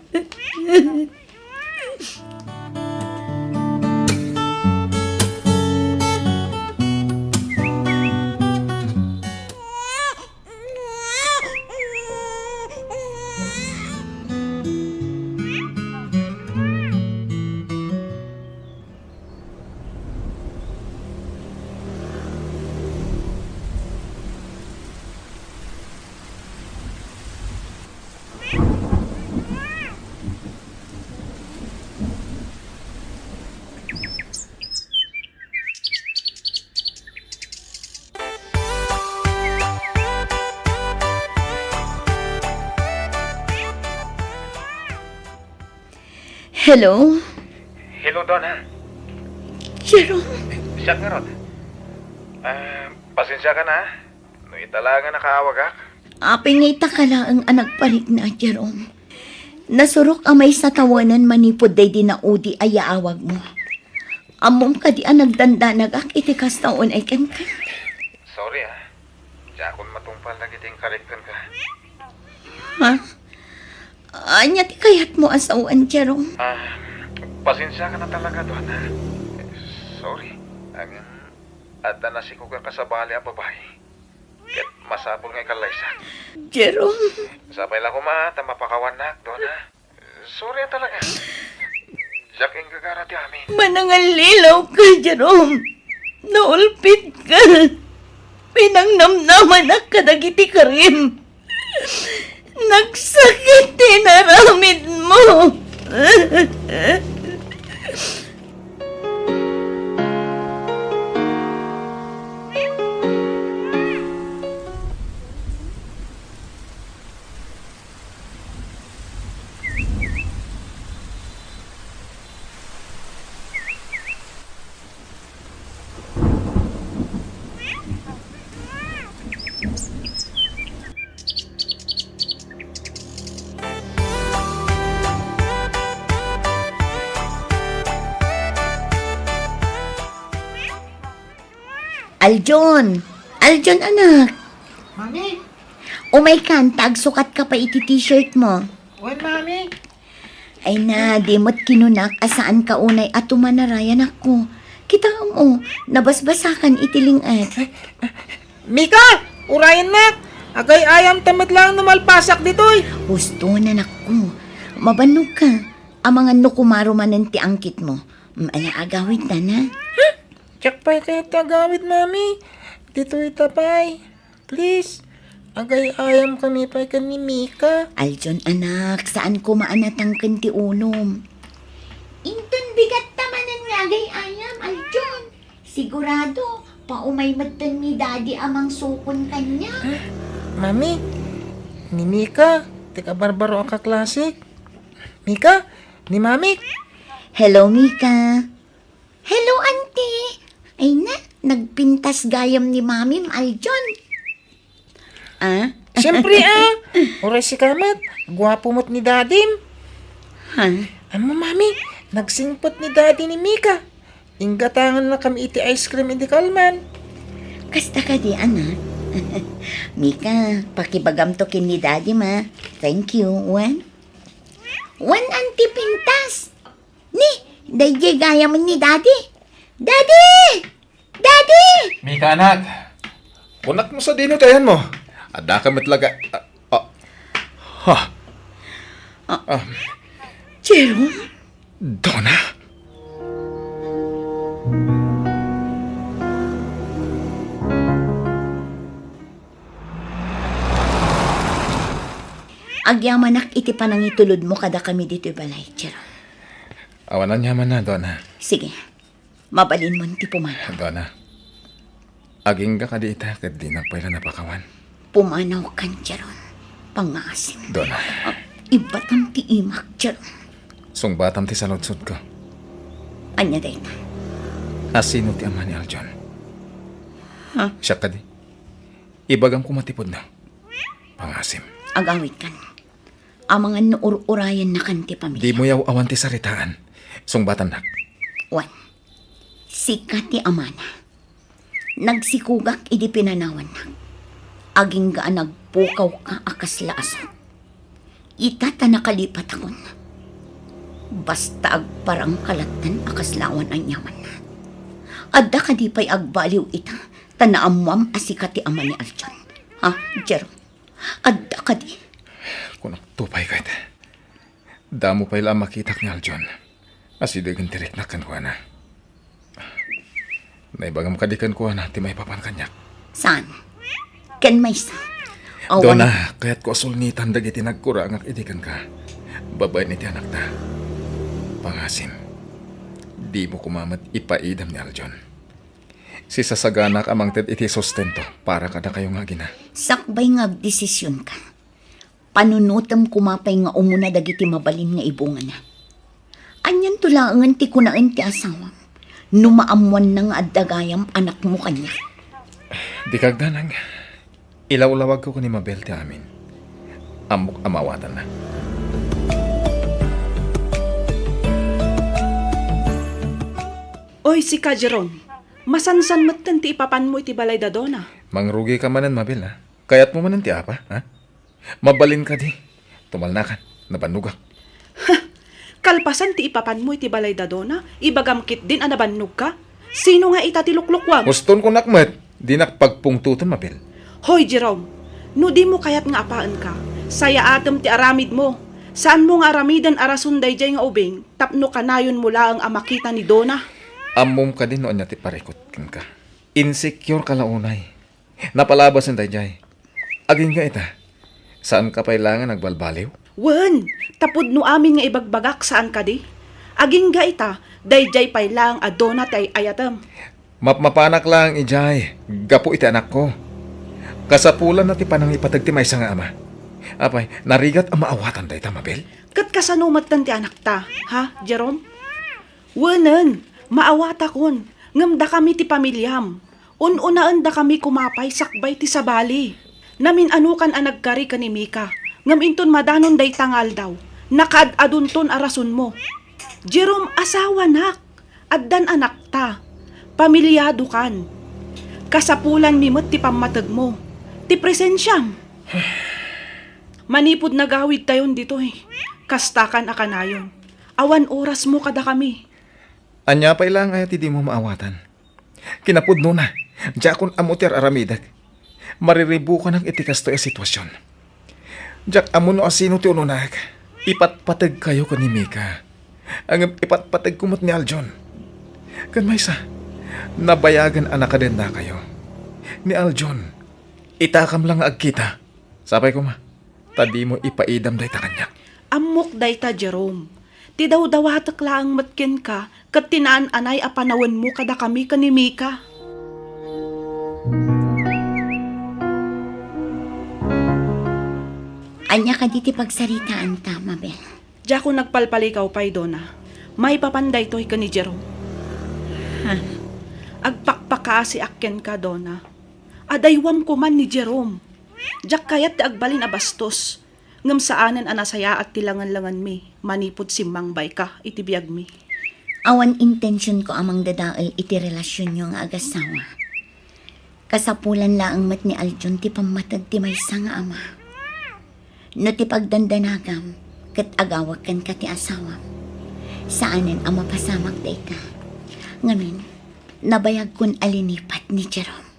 Hello? Hello, Donna. Jerome? Siya nga rod. Pasensya ka na. No itala nga nakaawag ak. Aping ngay takala ang anak parik na, Jerome. Nasurok amay sa tawanan manipod day dinaudi ay aawag mo. Amom ka di ang nagdanda nagak itikas taon ay ken ka. Sorry Diyan akong matumpal na kiting karektan ka. Ha? Anya ti kayat mo asawan, Jerome. Pasensya ka na talaga, Donna. Sorry. At nasi ko ka kasabali ang babae. Ket masapol nga kalaysa. Jerome? Sabay lang ko mapakawanak, Donna. Sorry talaga. Jack ang gagara ti amin. Manangalilaw ka, Jerome. Naulpit ka. Pinangnamnaman ak kadagiti karim. Nagsakit tinaramid mo. Aljon! Aljon, anak! Mami, Umay kantag, sukat ka pa iti t-shirt mo. wen mami. Ay na, di mo't kinunak asaan ka unay at tumanarayan ako. Kita mo, nabasbasakan itiling at. Mika! Urayan na! Agay ayam tamad lang numalpasak ditoy! Gusto na naku. Mabanog ka. Ang mga nukumaro manan ti angkit mo. Ay agawit na na. Tsak pa ito tagawid, mami. Dito'y tapay. Please. Agay ayam kami pa kan ni Mika. Aljon, anak, saan ko maanatang kanti unom? Inton bigat tamanan nga agay ayam, Aljon. Sigurado, paumay matan ni daddy amang sukon kanya. Mami, ni Mika. Tika barbaro ang kaklasik. Mika, ni mami. Hello, Mika. Hello, auntie. Ay na, nagpintas gayam ni Mami, Aljon. Siyempre Oray si Kamat. Gwapo mo't ni Dadim. Ha? Ano mami, nagsingpot ni Daddy ni Mika. Inggatangan na kami iti ice cream hindi kalman. Kasta ka di, anak. Mika, pakibagam to kin ni Daddy, ma. Thank you, Wen. Wan anti pintas. Ni, dayjay gaya man ni Daddy. Daddy! Daddy! Mika, anak. Kunak mo sa dinutayan mo. Ada ka matlaga. Jerome? Donna? Agyamanak iti panangitulod mo kada kami dito balay, Jerome. Awanan niya man na, Donna. Sige, mabalin mo ti pumanaw. Donna. Aging ka kadita kat di nagpayla napakawan. Pumanaw kan, Jerome. Pangasim. Donna. Ibatam ti imak, Jerome. Sungbatam ti saludsod ko. Anya day na. Asino ti ama ni Aljon? Ha? Siya ka di. Ibagam kumatipod na. Pangasim. Agawit kan. Ang mga nuur-urayan na kan ti pamilya. Di mo yaw awan ti saritaan. Sungbatan na. Wan, sikat ti amana. Nagsikugak idi pinanawan na. Aging gaan nagpukaw ka akas laasot. Itata nakalipat akon. Basta agparang kalatan akas lawan ang yaman na. Adda ka di pa'y agbaliw ita. Tanaamwam asikat ti ama ni Aljon. Ha, Jerome? Adda ka di. Kunak tupay ka ito. Damo pa'y lang makitak ni Aljon. Asidagan tirik na kankuha na. Naibagam kadikan kuha na ti may papan kanyak. Saan? Ken may sa? Donna, kaya't ko asulnitan dagiti nagkurang ak idikan ka. Babay ni ti anak na. Pangasim, di mo kumamat ipaidam ni Aljon. Si sasaganak amang ted iti sustento para kada kayo nga gina. Sakbay nga desisyon ka. Panunutam kumapay nga umuna dagiti mabalin nga ibungan na. Anyan tulangan ti kunaan ti asawam. Numaamuan na nga addagayam anak mo kanya. Di kagdanang, ilawlawag ko ni Mabel ti amin. Amok amawatan na. Oy, si ka, Jerome. Masansan matan ti ipapan mo iti balay da Donna. Mangrugi ka manan, Mabel, ha? Kayat mo manan ti apa, ha? Mabalin ka di. Tumalnakan, nabanugak. Kalpasan ti ipapan mo iti balay da Donna, ibagamkit din anabannog ka. Sino nga ita ti luklukwam? Muston ko nakmet, di nakpagpungtuton, Mabel. Hoy, Jerome, no di mo kayat nga apaan ka. Saya atem ti aramid mo. Saan mo nga aramidan arasunday jay nga ubing, tapno kanayon mula ang amakita ni Donna? Amom ka din noon niya ti parikot kin ka. Insecure ka launay. Napalabas ng dayjay. Aging ka ita. Saan ka pailangan nagbalbaliw? Wen, tapod no amin nga ibagbagak saan ka di? Aging ga ita, dayjay pay lang a Donna tay ayatem. Mapanak lang ijay. Gapo iti anak ko. Kasapulan na ti panang ipatag ti maysa nga ama. Apay, narigat ang maawatan day ta, Mabel. Kat kasanumat tan ti anak ta, ha, Jerome? Wenen, maawata kon, ngamda kami ti pamilyam. Ununaan da kami kumapay sakbay ti sabali. Namin anukan ang nagkari ka ni Mika. Ngam inton madanon day tangal daw. Nakaad-adun ton arason mo. Jerome, asawa nak. Addan anak ta. Pamilyado kan. Kasapulan mimot ti pamatag mo. Ti presensyam. Manipod nagawid tayon dito eh. Kastakan akanayon. Awan oras mo kada kami. Anya pa ilang ayat di mo maawatan. Kinapudno na. Diya kun amutir aramidag. Mariribu ka ng itikas to yung sitwasyon. Diyak amuno asino ti ununak. Ipatpatag kayo ka ni Mika. Ang ipatpatag kumot ni Aljon. Kan maysa, nabayagan anak ka din na kayo. Ni Aljon, itakam lang agkita. Sapay ko ma, tadi mo ipaidam day ta kanya. Amok day ta, Jerome. Ti daw dawatak laang matkin ka, kat tinaan anay apanawan mo kada kami ka ni Mika. Anya ka diti pagsaritaan ta, Mabel. Diya ko nagpalpalikaw pa'y Donna. May papanday to'y ka ni Jerome. Ha? Agpakpaka si akken ka, Donna. Adaywam ko man ni Jerome. Diyak kayat ti agbalin abastos. Ngam saanan anasaya at tilangan-langan mi. Manipod simangbay ka, itibiyag mi. Awan intensyon ko amang dadaal iti relasyon nyo nga agasawa. Kasapulan laang mat ni Aljon ti pamatag ti maysa nga ama. No ti pagdandanagam, kat agawag kan ka ti asawa. Saanan ang mapasamak day ka. Ngamin, nabayag kun alinipat ni Jerome.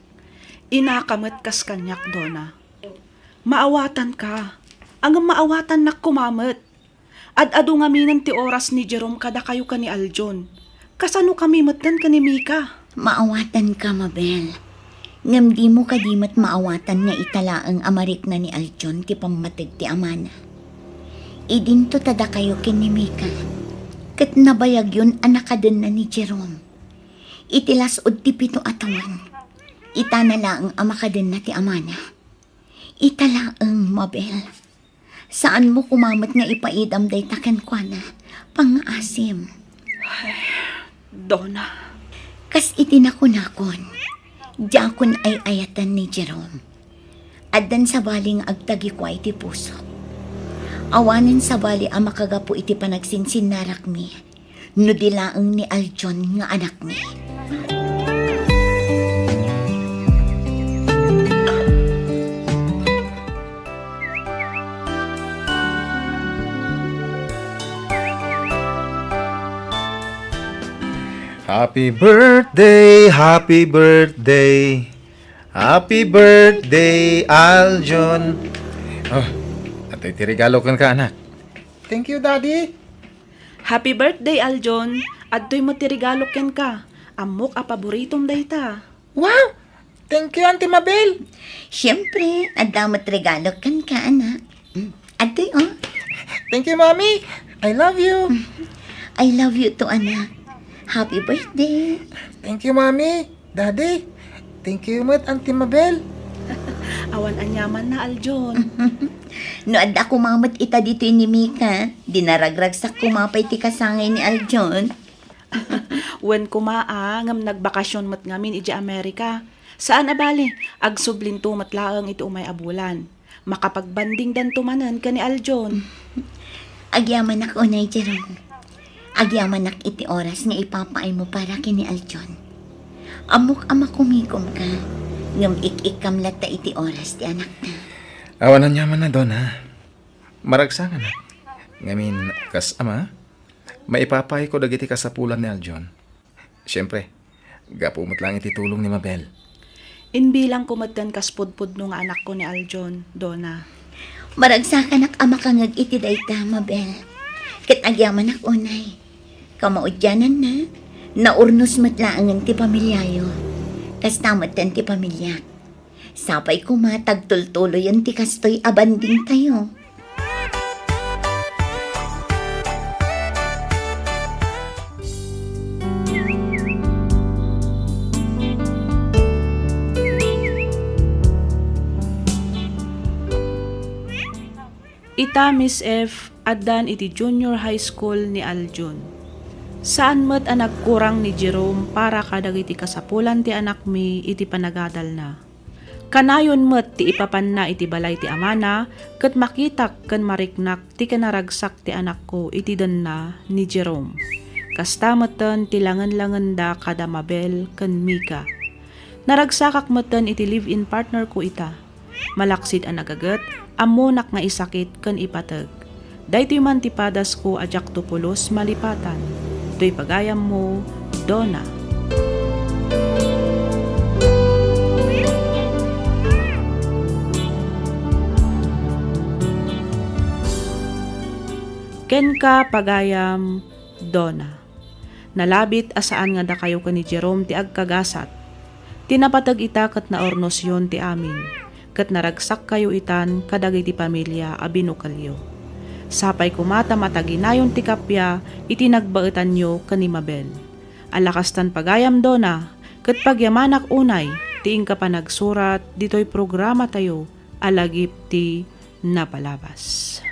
Inakamat kas kanyak, Donna. Maawatan ka. Ang maawatan na kumamat. Ad-ado nga minan ti oras ni Jerome kada kayo ka ni Aljon. Kasano kami matan ka ni Mika? Maawatan ka, Mabel. Ngam di mo kadimat maawatan nga italaang amarik na ni Aljon ti pamatig ti amana. Idinto tada kayo kin ni Mika. Kat nabayag yun anak ka din na ni Jerome. Itilasod ti pito atawan. Itanala ang ama ka din na ti amana. Italaang, Mabel. Saan mo kumamat nga ipaidam day takan kwa na? Pang-asim. Donna. Kas itinakunakon. Diyakon ay ayatan ni Jerome. Addan sa baling agtagi ko iti puso. Awanin sa bali ang makagapo iti panagsinsin narak mi. Nudilaang ni Aljon nga anak mi. Happy birthday, happy birthday. Happy birthday, Aljon. Oh, ato'y tirigalo kan ka, anak. Thank you, Daddy. Happy birthday, Aljon. Adto'y mo tirigalo ken ka. Amok a paboritom dayta. Wow! Thank you, Auntie Mabel. Siyempre, adamat regalo kan ka, anak. Ate, oh. Thank you, Mommy. I love you. I love you to, anak. Happy birthday. Thank you, Mommy. Daddy. Thank you, Auntie Mabel. Awan anyaman na, Aljon. No adda kumamat ita dito ni Mika, dinaragrag sa kumapay ti kasangay ni Aljon. Wen kumaa, ngam nagbakasyon mat ngamin iti Amerika. Saan abali? Agsubling to matlaang iti umay abulan. Makapagbanding dan tumanan ka ni Aljon. Agyaman nak unay, Jerome. Agyaman nak iti oras nga ipapaay mo para kini Aljon. Amok ama kumigom ka, ngam ik-ikam lata iti oras ti anak na. Awanan niya man na doon, ha? Maragsangan, ha? Ngamin, kas ama, maipapay ko dagiti kasapulan ni Aljon. Siyempre, gapumot lang iti tulong ni Mabel. Inbilang kumatan kaspodpod no nga anak ko ni Aljon, Donna. Maragsakan nak ama kangag iti dayta, Mabel. Ket agyaman nak unay. Kamaudyanan na, naurnos matlaangan ti pamilyayo. Kas tamatan ti pamilya. Sapay kumatag tultuloy ang ti kastoy abanding tayo. Ita Miss F. addan iti junior high school ni Aljon. Saan met ang nagkurang ni Jerome para kadagiti kasapulan ti anak mi iti panagadal na. Kanayon met ti ipapan na iti balay ti amana, ket makitak ken mariknak ti kanaragsak ti anak ko iti den na ni Jerome. Kasta meten ti langan-langan da kada Mabel ken Mika. Naragsakak meten iti live-in partner ko ita. Malaksid ang nagagat, amunak nga isakit ken ipateg. Daytoy man ti padas ko ajak tupulos malipatan. To'y pagayam mo, Donna. Ken ka pagayam, Donna. Nalabit asaan nga da kayo ka ni Jerome ti agkagasat. Tinapatag ita kat na ornosyon ti amin. Kat naragsak kayo itan kadagiti pamilya abinukalyo. Sapay kumata mataginayon ti kapya iti nagbaetan nyo kani Mabel. Alakastan pagayam, Donna, kat pagyamanak unay tiing ka pa nagsurat dito'y programa tayo alagip ti napalabas.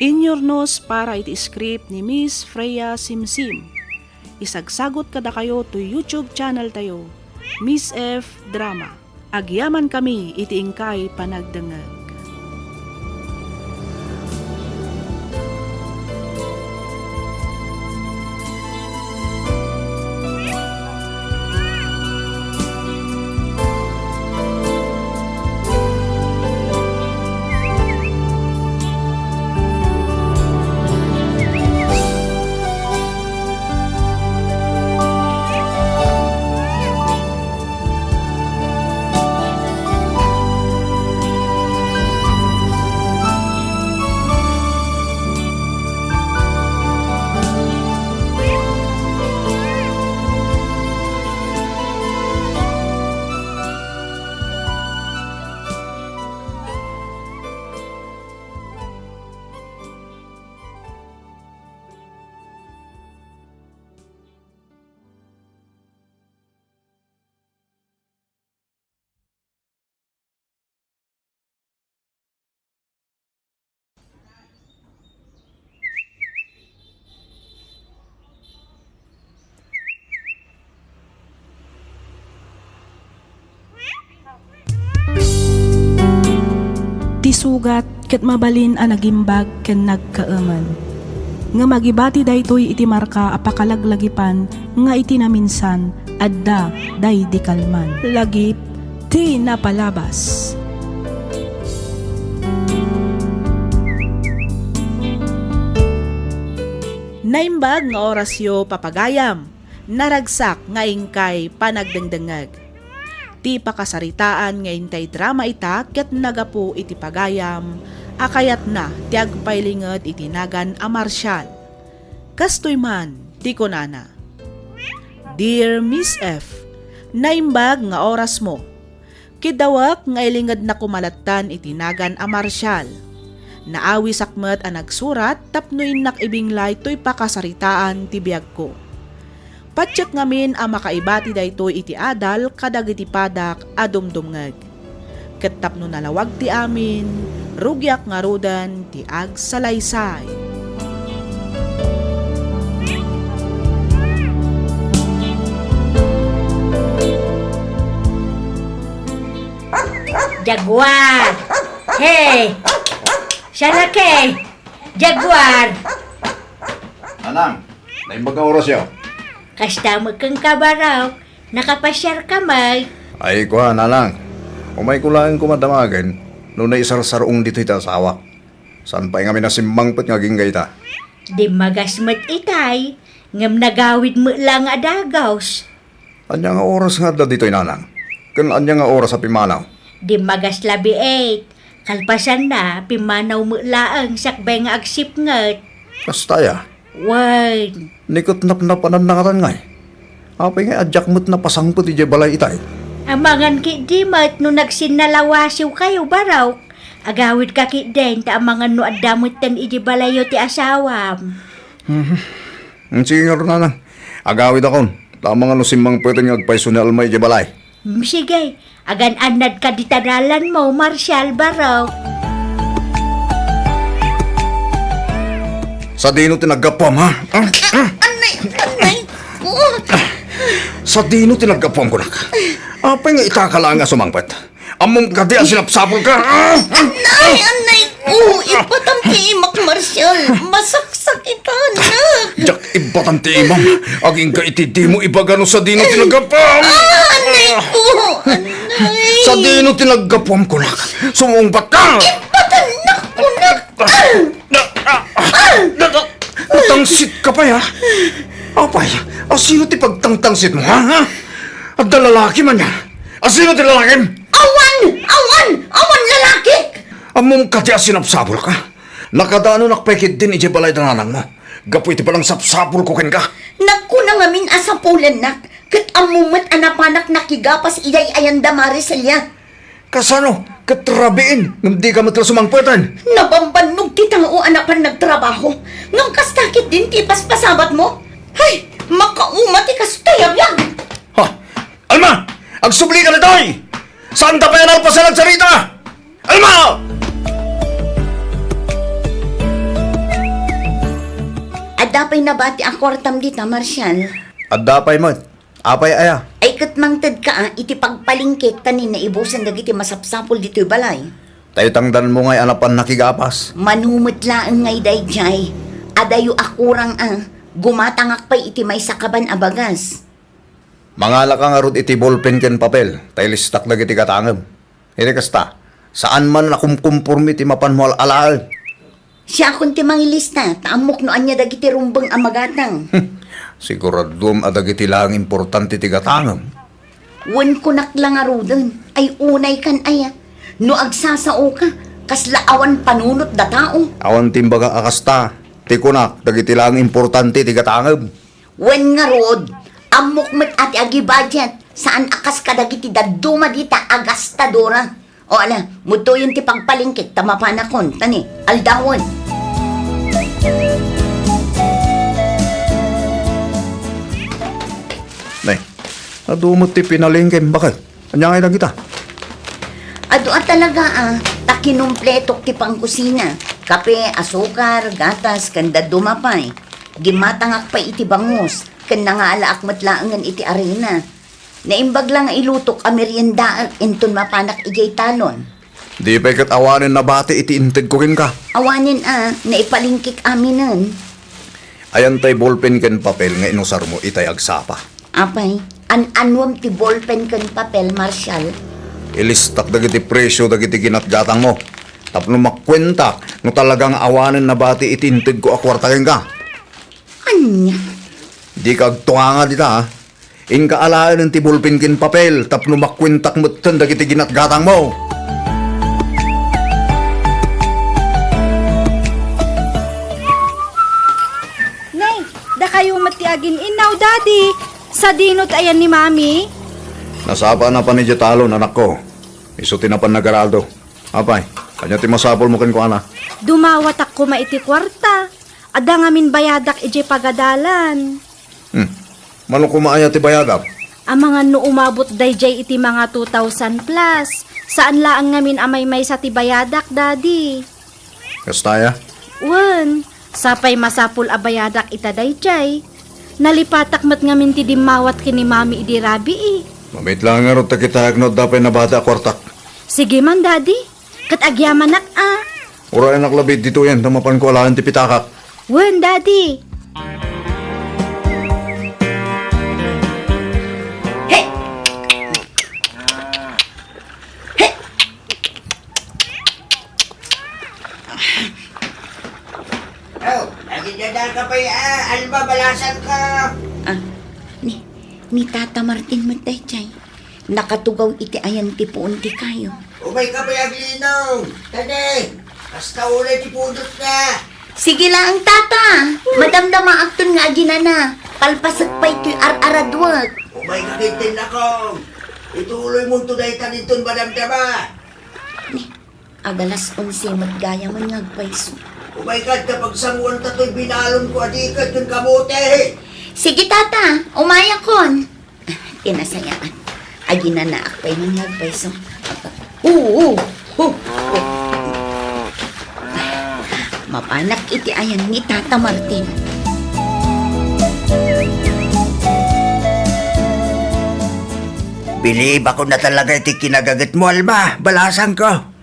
Inyornos para iti script ni Miss Freya Simsim. Isagsagot kada kayo to YouTube channel tayo, Miss F Drama. Agyaman kami iti ingkay panagdengeg. sugat ket mabalin a nagimbag ken nagkaaman. Nga magibati daytoy iti marka a pakalaglagipan nga iti naminsan adda day di kalman. Lagip ti napalabas. Naimbag nga orasyo papagayam, naragsak nga ingkay panagdengdengag. Ti pakasaritaan nga intay drama ita ket nagapu iti pagayam, akayat na ti agpailinget itinagan a marsyal. Kastoy man, ti kunana. Dear Miss F, naimbag nga oras mo. Kidawak nga ilingad na kumalatan itinagan a marsyal. Naawi sakmet a nagsurat tapnoin nakibinglay to'y pakasaritaan ti biyag ko. Patsyak ngamin a makaibati daytoy iti adal kadag iti padak a dumdumngag. Ket tapno nalawag ti amin, rugyak nga rudan ti ag salaysay. Jaguar! Hey! Shalake! Jaguar! Anang, naimbag ang oras yun. Kasta mo kang kabaraw, nakapasyar ka may. Ay ko nanang, umay ko lang kumadamagan, no na isarsarong dito ita asawa. Saan pa nga minasimbang pat nga ginggay ta? Di magasmat itay, ngam nagawid mo lang adagaws. Anya nga oras nga da dito nanang? Kan anya nga oras sa pimanaw? Di magas labi 8. Kalpasan na, pimanaw mo laang sakbay nga agsip ngat. Kastaya, Wag, nikot napanan na katangay. Apay nga adyak mo't napasangpot iti balay itay. amangan ki dimat no nagsinalawasiw kayo baraw. Agawid ka ki den ta amangan no adamot tan iji balayo ti asawam. Sige nga rin nanang, agawid akon. Tama nga no simbang pwede nga agpaiso ni Almay iti balay. Sige, agan anad ka ditadalan mo, Marshal baraw. Sa dino tinagapam ha? Anay, Sa dino tinagapam ko na ka. Apay nga itakala nga sumangpat. Among kadi ang sinapsapol ka. anay, ipatamti imak, Marshal. Masaksak ito, anak. Jak ibatan ti imam. Aging ka itidi mo ibagano sa dino tinagapam. Anay. Sa dino tinagapam ko na ka. Sumungpat ka. Patanak ko na. Natangsit ka pa ya? Apay, asino ti pagtangtangsit mo ha? At lalaki man ya? Asino ti lalaki? Awan lalaki. Among kati asinapsapol ka. Nakadano nakpekit din iti balay dananang mo. Gapu iti palang sapsapol ko ken ka. Nagko na ngamin asapulan nak. Kat amumat anapanak nakigapas iday ayanda marisalya. Kasano? Katrabiin. Ngam di ka matla sumangpatan. Nabambanog ti tao anapan nagtrabaho. Ngam kastakit din ti paspasabat mo. Ay, makauma ti kastayab yan. Ha? Alma! Agsubli ka na toy! Saan ta pa yan ang pasalag-sarita? Alma! Adapay na ba ti akwartam dita, Marshal? Adapay mo. Apay aya. Ay katmangtad ka iti pagpalingkik tanin na ibusan dagiti masapsapol dito'y balay. Tayo tangdan mo nga'y anapan nakigapas. Manumutlaan ngay dayjay. Adayo akurang gumatangak pa'y iti may sakaban abagas. Mangala ka nga rod iti ballpen ken papel. Tayo listak lagi iti katangam. Hindi kasta. Saan man nakumkumpurmi iti mapan mo alaal. Siya akong ti mangilista, taamok no anya dagiti rumbang amagatang. Siguradum adagiti lang importante ti katangam. Wan ko naklang arudan, ay unay kan aya. No agsasao ka, kasla awan panunot da tao. Awan timbaga akasta. Ti kunak, dagiti lang importante ti katangam. Wan nga rod, amok met ati agi budget, saan akas ka dagiti daduma dita agastadora. O ala, muto yun ti pagpalingkik, tamapanakon, tani, aldawon. Nay, nadumot ti pinalingkin. Bakit? Anya ngay na kita? Ado talaga takinumpletok ti pangkusina. Kape, asukar, gatas, kanda dumapay. Gimatangak pa iti bangus, kan nangaalaak matlaangan iti arena. Naimbag lang ilutok a merienda inton mapanak ijay talon. Di pa'y katawanin na bati iti integ ko rin ka. Awanin na ipalingkik aminan. Ayan tay ballpen ken papel nga inusar mo itay agsapa. Apay, an-anwam ti ballpen kan papel, Marshal. Ilistak dagiti presyo dagiti ginatgatang mo. Tapno makwenta no talagang awanin na bati iti integ ko akwarta rin ka. Anya? Di ka agtunga dita ha. Inka alaan ng ti ballpen ken papel tapno makwentak mo tan dagiti ginatgatang mo. Nay, da kayo matiagin inaw, Daddy. Sa dinot ayan ni Mami. Nasapa na pa ni Jetalo, anak ko. Isuti na pa na Garaldo. Apay, kanya ti masapol mo ken ko ana. Dumawat ako maiti kwarta. Ada ngamin bayadak ije pagadalan. Manong kumaaya ti bayagap. Ang mga no umabot dayjay iti mga 2,000 plus. Saan laang ngamin amay may sa ti bayadak, Daddy? Kastaya? Wen, sapay masapul a bayadak ita dayjay. Nalipatak mat ngamin ti dimawat kini Mami idi rabi Mamit lang nga ron takitahag no dapay na bata kwartak. Sige man, Daddy. Kat agyaman Ura anak labid dito yan, tamapan ko alahan ti pitakak. Wen, Daddy. Ni Tata Martin mataychay. Nakatugaw iti ayan ti puon ti kayo. Umay ka pa'y aglinaw. Tade, hasta ulay ti pudot na. Sige lang, Tata. Madamdama akton nga aginana. Palpasak pa ito'y ar-aradwag. Umay ka kintin ako. Ituloy mong tunay taninton madamdama. Agalas 11 matgaya man ngagpaiso. Umay ka kapag sangwan tato'y binalon ko adikat yung kamote. Sige, Tata. Umaya kon. Tinasayaan. Aginana akpay man ngagpaiso. Mapanak iti ayan ni Tata Martin. Bilib ako na talaga iti kinagagat mo, Alma. Balasan ko.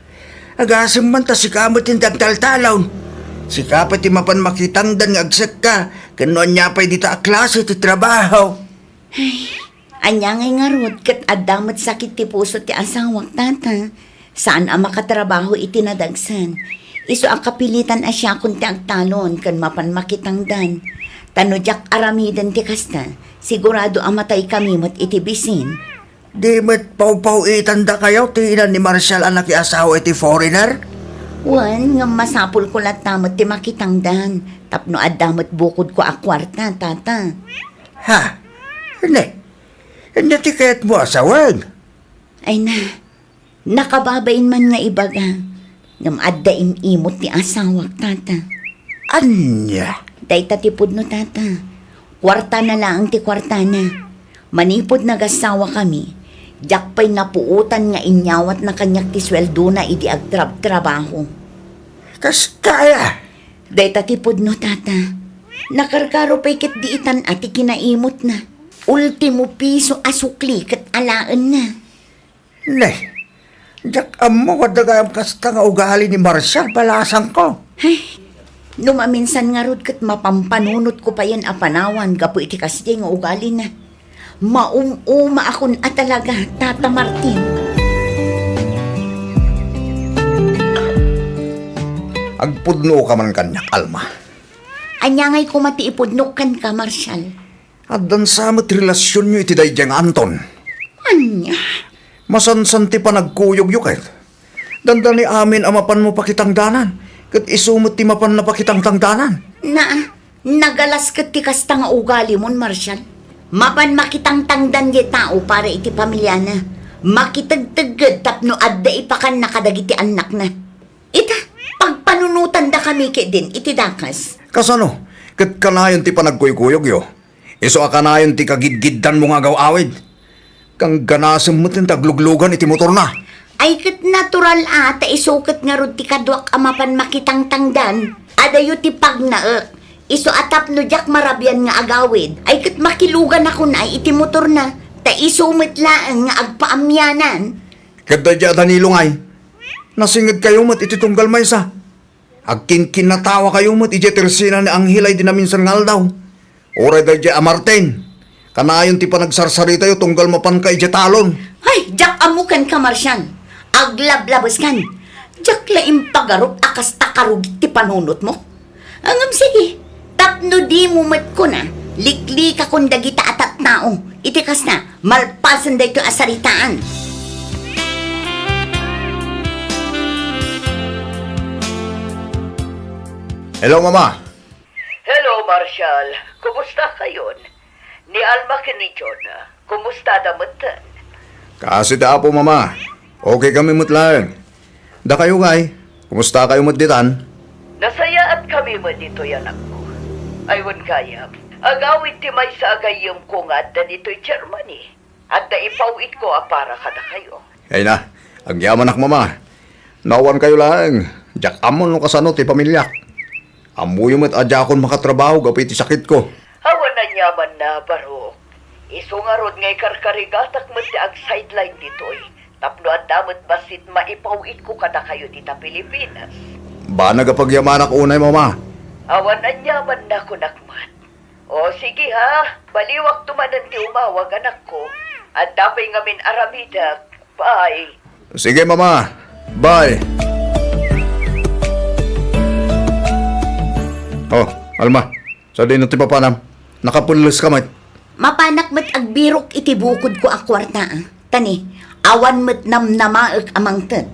Agasam man ta si kamot yung tagtaltalon. Si kapat ti mapan makitang dan ngagsak ka. Kanuan niya pa'y dito a klase ti trabaho. Anya ngay nga rod, kat adamat sakit ti puso ti asawak, Tata. Saan ang makatrabaho iti nadagsan? Iso ang kapilitan asya kung ti agtalon, kan mapan makitang dan. Tanodyak aramidan ti kasta, sigurado amatay kami mat iti bisin. Di mat pau-pau itanda kayo, ti ina ni Marshall anak i asawa iti foreigner? Wan, nga masapul ko latamat ti makitang dan. Tapno adamat bukod ko akwarta, Tata. Ha? Hindi. Hindi ti kayat mo asawag. Ay na, nakababain man nga ibaga. Ngam addain imot ti asawak, Tata. Anya? Day tatipod no, Tata. Kwarta na lang ti kwarta na. Manipod nagasawa kami. Diyak pa'y napuutan nga inyawat na kanyak ti sweldo na iti agtrab-trabaho. Kas kaya? Day tatipod no, Tata. Nakarkaro pa'y kat diitan ati kinaimot na. Ultimo piso asukli kat alaan na. Ne, diyak amo kadagayam kasta nga ugali ni Marshall, balasan ko. Ay, numaminsan nga rod kat mapampanunot ko pa yan apanawan gapo iti kasdi nga ugali na. Maum-uma akon talaga, Tata Martin. Agpudno ka man kanyak, Alma. Anya ngay kumatiipudnok kan ka, Marshall. At dan samot relasyon nyo iti dayjang Anton. Anya? Masansanti pa nagkuyog-yukit. Dandali amin amapan mo pakitang danan. Kat isumot ti mapan na pakitang tangdanan. Nagalas kat ti kasta nga ugali mon, Marshall. Mapan makitang tangdan di tao para iti pamilya na. Makitagtagad tapno adda ipakan nakadagiti anak na. Ita, pagpanunutan da kami din, iti dakas. Kasano? Kat kanayon ti panagkuyog yo. Iso akanayon ti kagidgiddan mo nga gawawid. Kang ganasem mo tin tagluglugan iti motor na. Ay kat natural ta isukat nga rod ti kadwak amapan makitang tangdan. Adayo ti pagnaek. Iso atap no jak marabyan nga agawid. Ay kat makilugan ako na iti motor na. Ta isumit laang nga agpaamyanan. Kadadya Danilo ngay. Nasingid kayo mat iti tunggal maysa. Agkin kinatawa kayo mat iti tersina ni Anghilay dinaminsan ngal daw. Oray daw iti Amarten. Kanayon ti panagsarsarita yo tunggal mapan ka iti talon. Ay, jak amukan ka, Marsyan. Aglablabas kan. Jak laing pagarup akas takarugit ti panunot mo. Angam sige, tapno di mo mat ko na. Likli ka kung dagita atat nao. Itikas na, malpasan da ito asaritaan. Hello, Mama. Hello, Marshall. Kumusta kayon? Ni Alma kinijon. Kumusta damutan? Kasi ta po, Mama. Okay kami mutlaeng. Da kayo kay. Kumusta kayo mutditan? Nasaya at kami mo dito yan ako. Aywan kaya. Agawid ti may sa agayom ko nga da dito'y Germany. At da ipawit ko para kada kayo. Ay na, ang yaman ak, Mama. Nawan kayo lang. Jak amon no kasano ti pamilyak. Amuyo mo't adya akong makatrabaho gapit ti sakit ko. Hawan na nyaman na, baro. Isungarod ngay karkarigatak mo ti ag sideline dito'y. Tapno at damot basit maipawit ko kada kayo dita Pilipinas. Ba nagapagyaman ak unay, Mama? Awan na nyaman na ko nakman. O sige ha, baliwak tumanan ti umawag anak ko. At dapay ngamin aramidak. Bye. Sige, Mama. Bye. Oh, Alma. Sa din ti papanam. Nakapulos ka, mat. Mapanak mat agbirok iti bukod ko akwarta. Tani, awan mat namnamaek amang tet.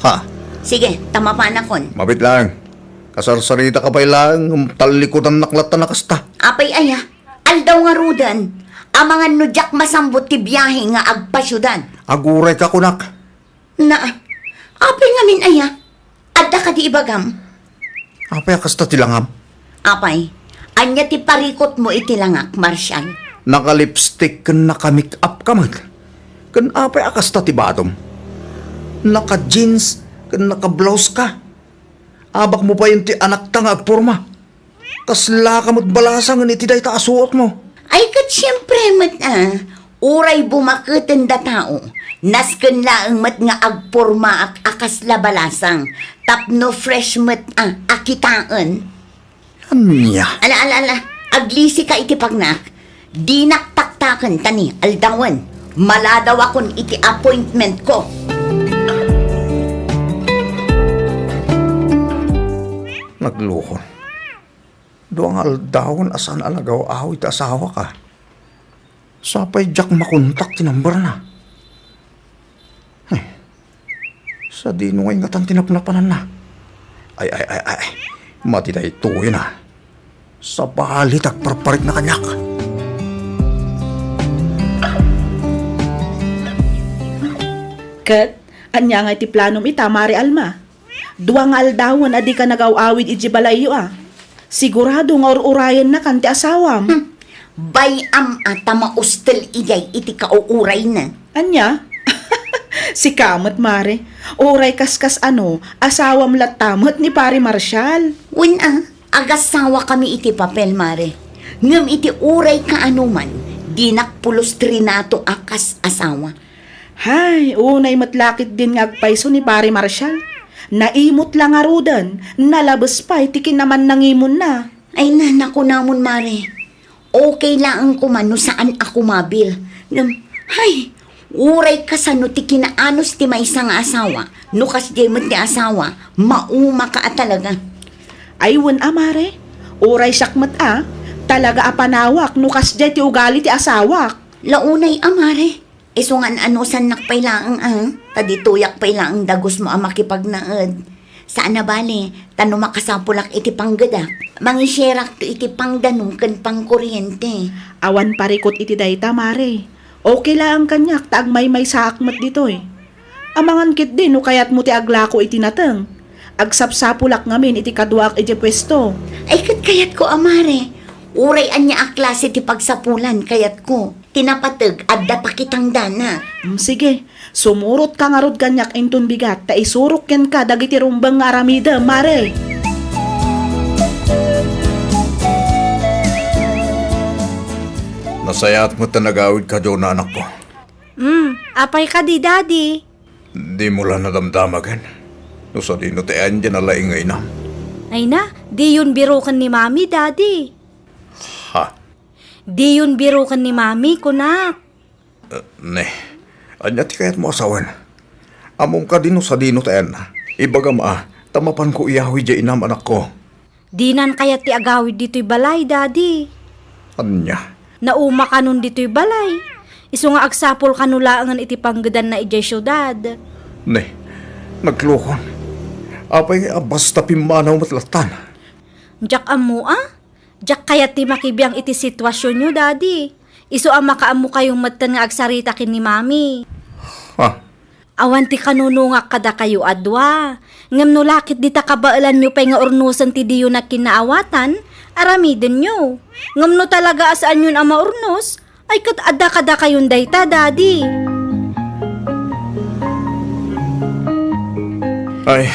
Ha? Sige, tamapanakon. Mabit lang. Kasarsarita ka pa lang. Talikutan naklatan na kasta. Apay aya, aldaw nga rudan. Amangan no jak masambot ti biyahe nga agpasyudan. Aguray ka, kunak. Na, apay ngamin aya. Adda ka di ibagam. Apay kasta tilangam. Apay, anya ti parikot mo itilangak, Marshall. Naka-lipstick kan naka-make up ka man. Kan apay akasta ti batom. Naka-jeans kan naka-blouse ka. Abak mo pa yung ti anak ta nga agporma. Kasla ka mo't balasang ni ti day ta asuot mo. Ay kat siyempre mat uray bumaketen da tao. Nasken laeng mat nga agporma ak akas labalasang. Tapno fresh mat akitaan. Anya? Ala, aglisi ka iti pagnak. Di naktaktaken tani, aldawan. Maladaw akon iti appointment ko. Nagluhon. Doang aldawon asan alagaw aho iti asawa ka. Sapay jak makontak ti number na. Ay, sa di nungay nga tan tinapnapanan na. Ay. Matiday tuwi na. Sa balit agparparit na kanyak. Kat, anya nga iti planom ita, Mari Alma. Duwang aldawan adi ka nag-awawid iti balayo Sigurado nga urayan na kan ti asawam. Bayam ata maustel ijay iti kauuray na. Anya? Si kamot, Mare. Uray kaskas asawam latamot ni Pare Marshall. Agasawa kami iti papel, Mare. Ngam iti uray kaanuman, di nakpulos trinato akas asawa. Hay, unay matlakit din ngagpaiso ni Pare Marshall. Naimot lang arudan, nalabas pa, itikin naman nangimon na. Ay naku namon, Mare. Okay lang ko man no saan ako mabil. Hay, uray kasano ti kinaanos ti may isang asawa. No kas jemot ti asawa, mauma ka talaga. Aywan, Mare. Uray sakmat talaga apanawak, no kas jay ti ugali ti asawak. Launay, Mare. Isungan anusan nakpay laang tadituyak pay laang dagos mo makipagnaed. Saan na bali, tano makasapulak iti panggadak. Mangisyerak to iti pangdanong kan pangkuryente. Awan parikot iti dayta, Mare. Okay lang kanyak, taag may saakmat ditoy. Amangan kit din, no kayat mo ti aglako iti nateng. Agsapsapulak ngamin iti kaduak iti pwesto. Ay kayat ko, Mare. Uray anya aklase ti pagsapulan kayat ko. Tinapateg adda pakitang dana. Sige, sumurot ka nga rod kanyak inton bigat, ta isurok yan ka dagiti rumbang nga aramida, Mare. Nasayat mo ta nagawid ka, Joe, na anak ko. Apay ka di, Daddy. Di mo lang nadamdamagan. No sa dino tayan dyan na laingay na. Ay na, di yun birukan ni Mami, Daddy. Ha? Di yun birukan ni Mami, kunak. Ne. Anya ti kayat mo asawan. Among ka dino sa dino tayan na. Ibaga tamapan ko iyahoy dyan inam anak ko. Dinan kaya ti agawid dito'y balay, Daddy. Anya? Nauma ka nun dito'y balay. Iso nga agsapol kanulaangan iti panggadan na ijay syudad. Ne. Naglukon. Apay basta pimanaw matlatan. Diyak amo Diyak kaya ti makibiyang iti sitwasyon nyo, Daddy. Iso ang makaamo kayong matan nga agsarita kin ni Mami. Ha? Awan ti kanunungak kada kayo adwa. Ngam no lakit di takabaalan nyo pa'y nga urnusan ti diyo na kinaawatan, aramiden nyo. Ngam no talaga asaan yun ang maurnos, ay kat adda kada kayon dayta, Daddy. Ay,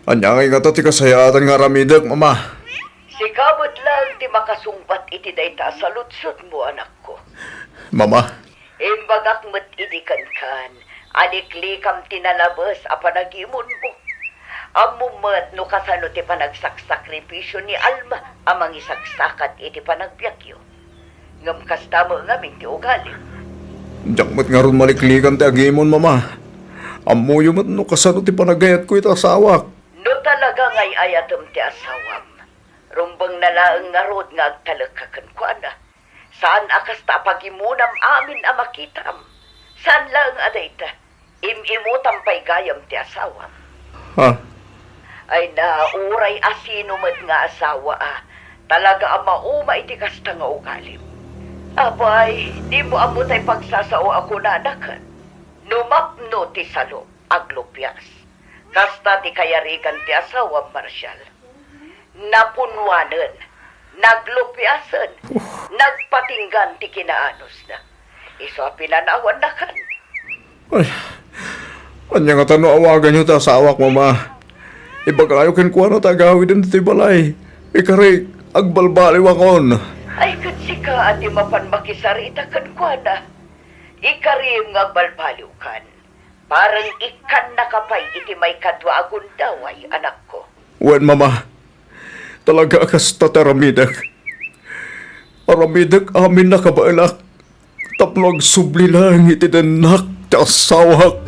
anya nga nga ti kasayatan nga ramidak, mama. Si kamot lang ti makasungbat iti dayta sa lutsot mo, anak ko. Mama, Imbagak met idikan kan, aliklikam tinalabas a panagimon mo. Amumat no kasano ti panagsakripisyo ni Alma amang isagsakat iti panagbiakyo. Ngam kasta mo ngamin ti ugali. jakmat nga ron maliklikan ti agimon, mama. Amuyo mat no kasano ti panagayat ko iti asawak. No talaga ngay ayatom ti asawam. Rumbang nalaang nga rod nga agtalakakan ko ana. Saan akas ta pagimunam amin a makitam? Saan lang adayta? Imimutam pa'y gayam ti asawam. Ha? Ay nauray asino mat nga asawa Talaga ang mauma iti kasta nga ugalim. Abay, di mo amutay pagsasao ako nanakan. Numapno ti salo, aglupyas. Kasta ti kayarikan ti asawa, Marshal. Napunwanan, naglupyasan, nagpatinggan ti kinaanos na. Iso pinanawan na kan. Ay, anya nga tano awagan nyo ta asawak, mama. Ibagayo ken kuha na tagawid din ti balay. Ikari, agbalbaliwakon. Ay, katsika ati mapan makisarita kan kwa na. Ikari nga balbaliw kan. Parang ikan nakapay iti may kadwa agundaway, anak ko. Wen, mama. Talaga akas tataramidak. Aramidak amin nakabailak. Tapno agsubli lang iti denak ti asawak.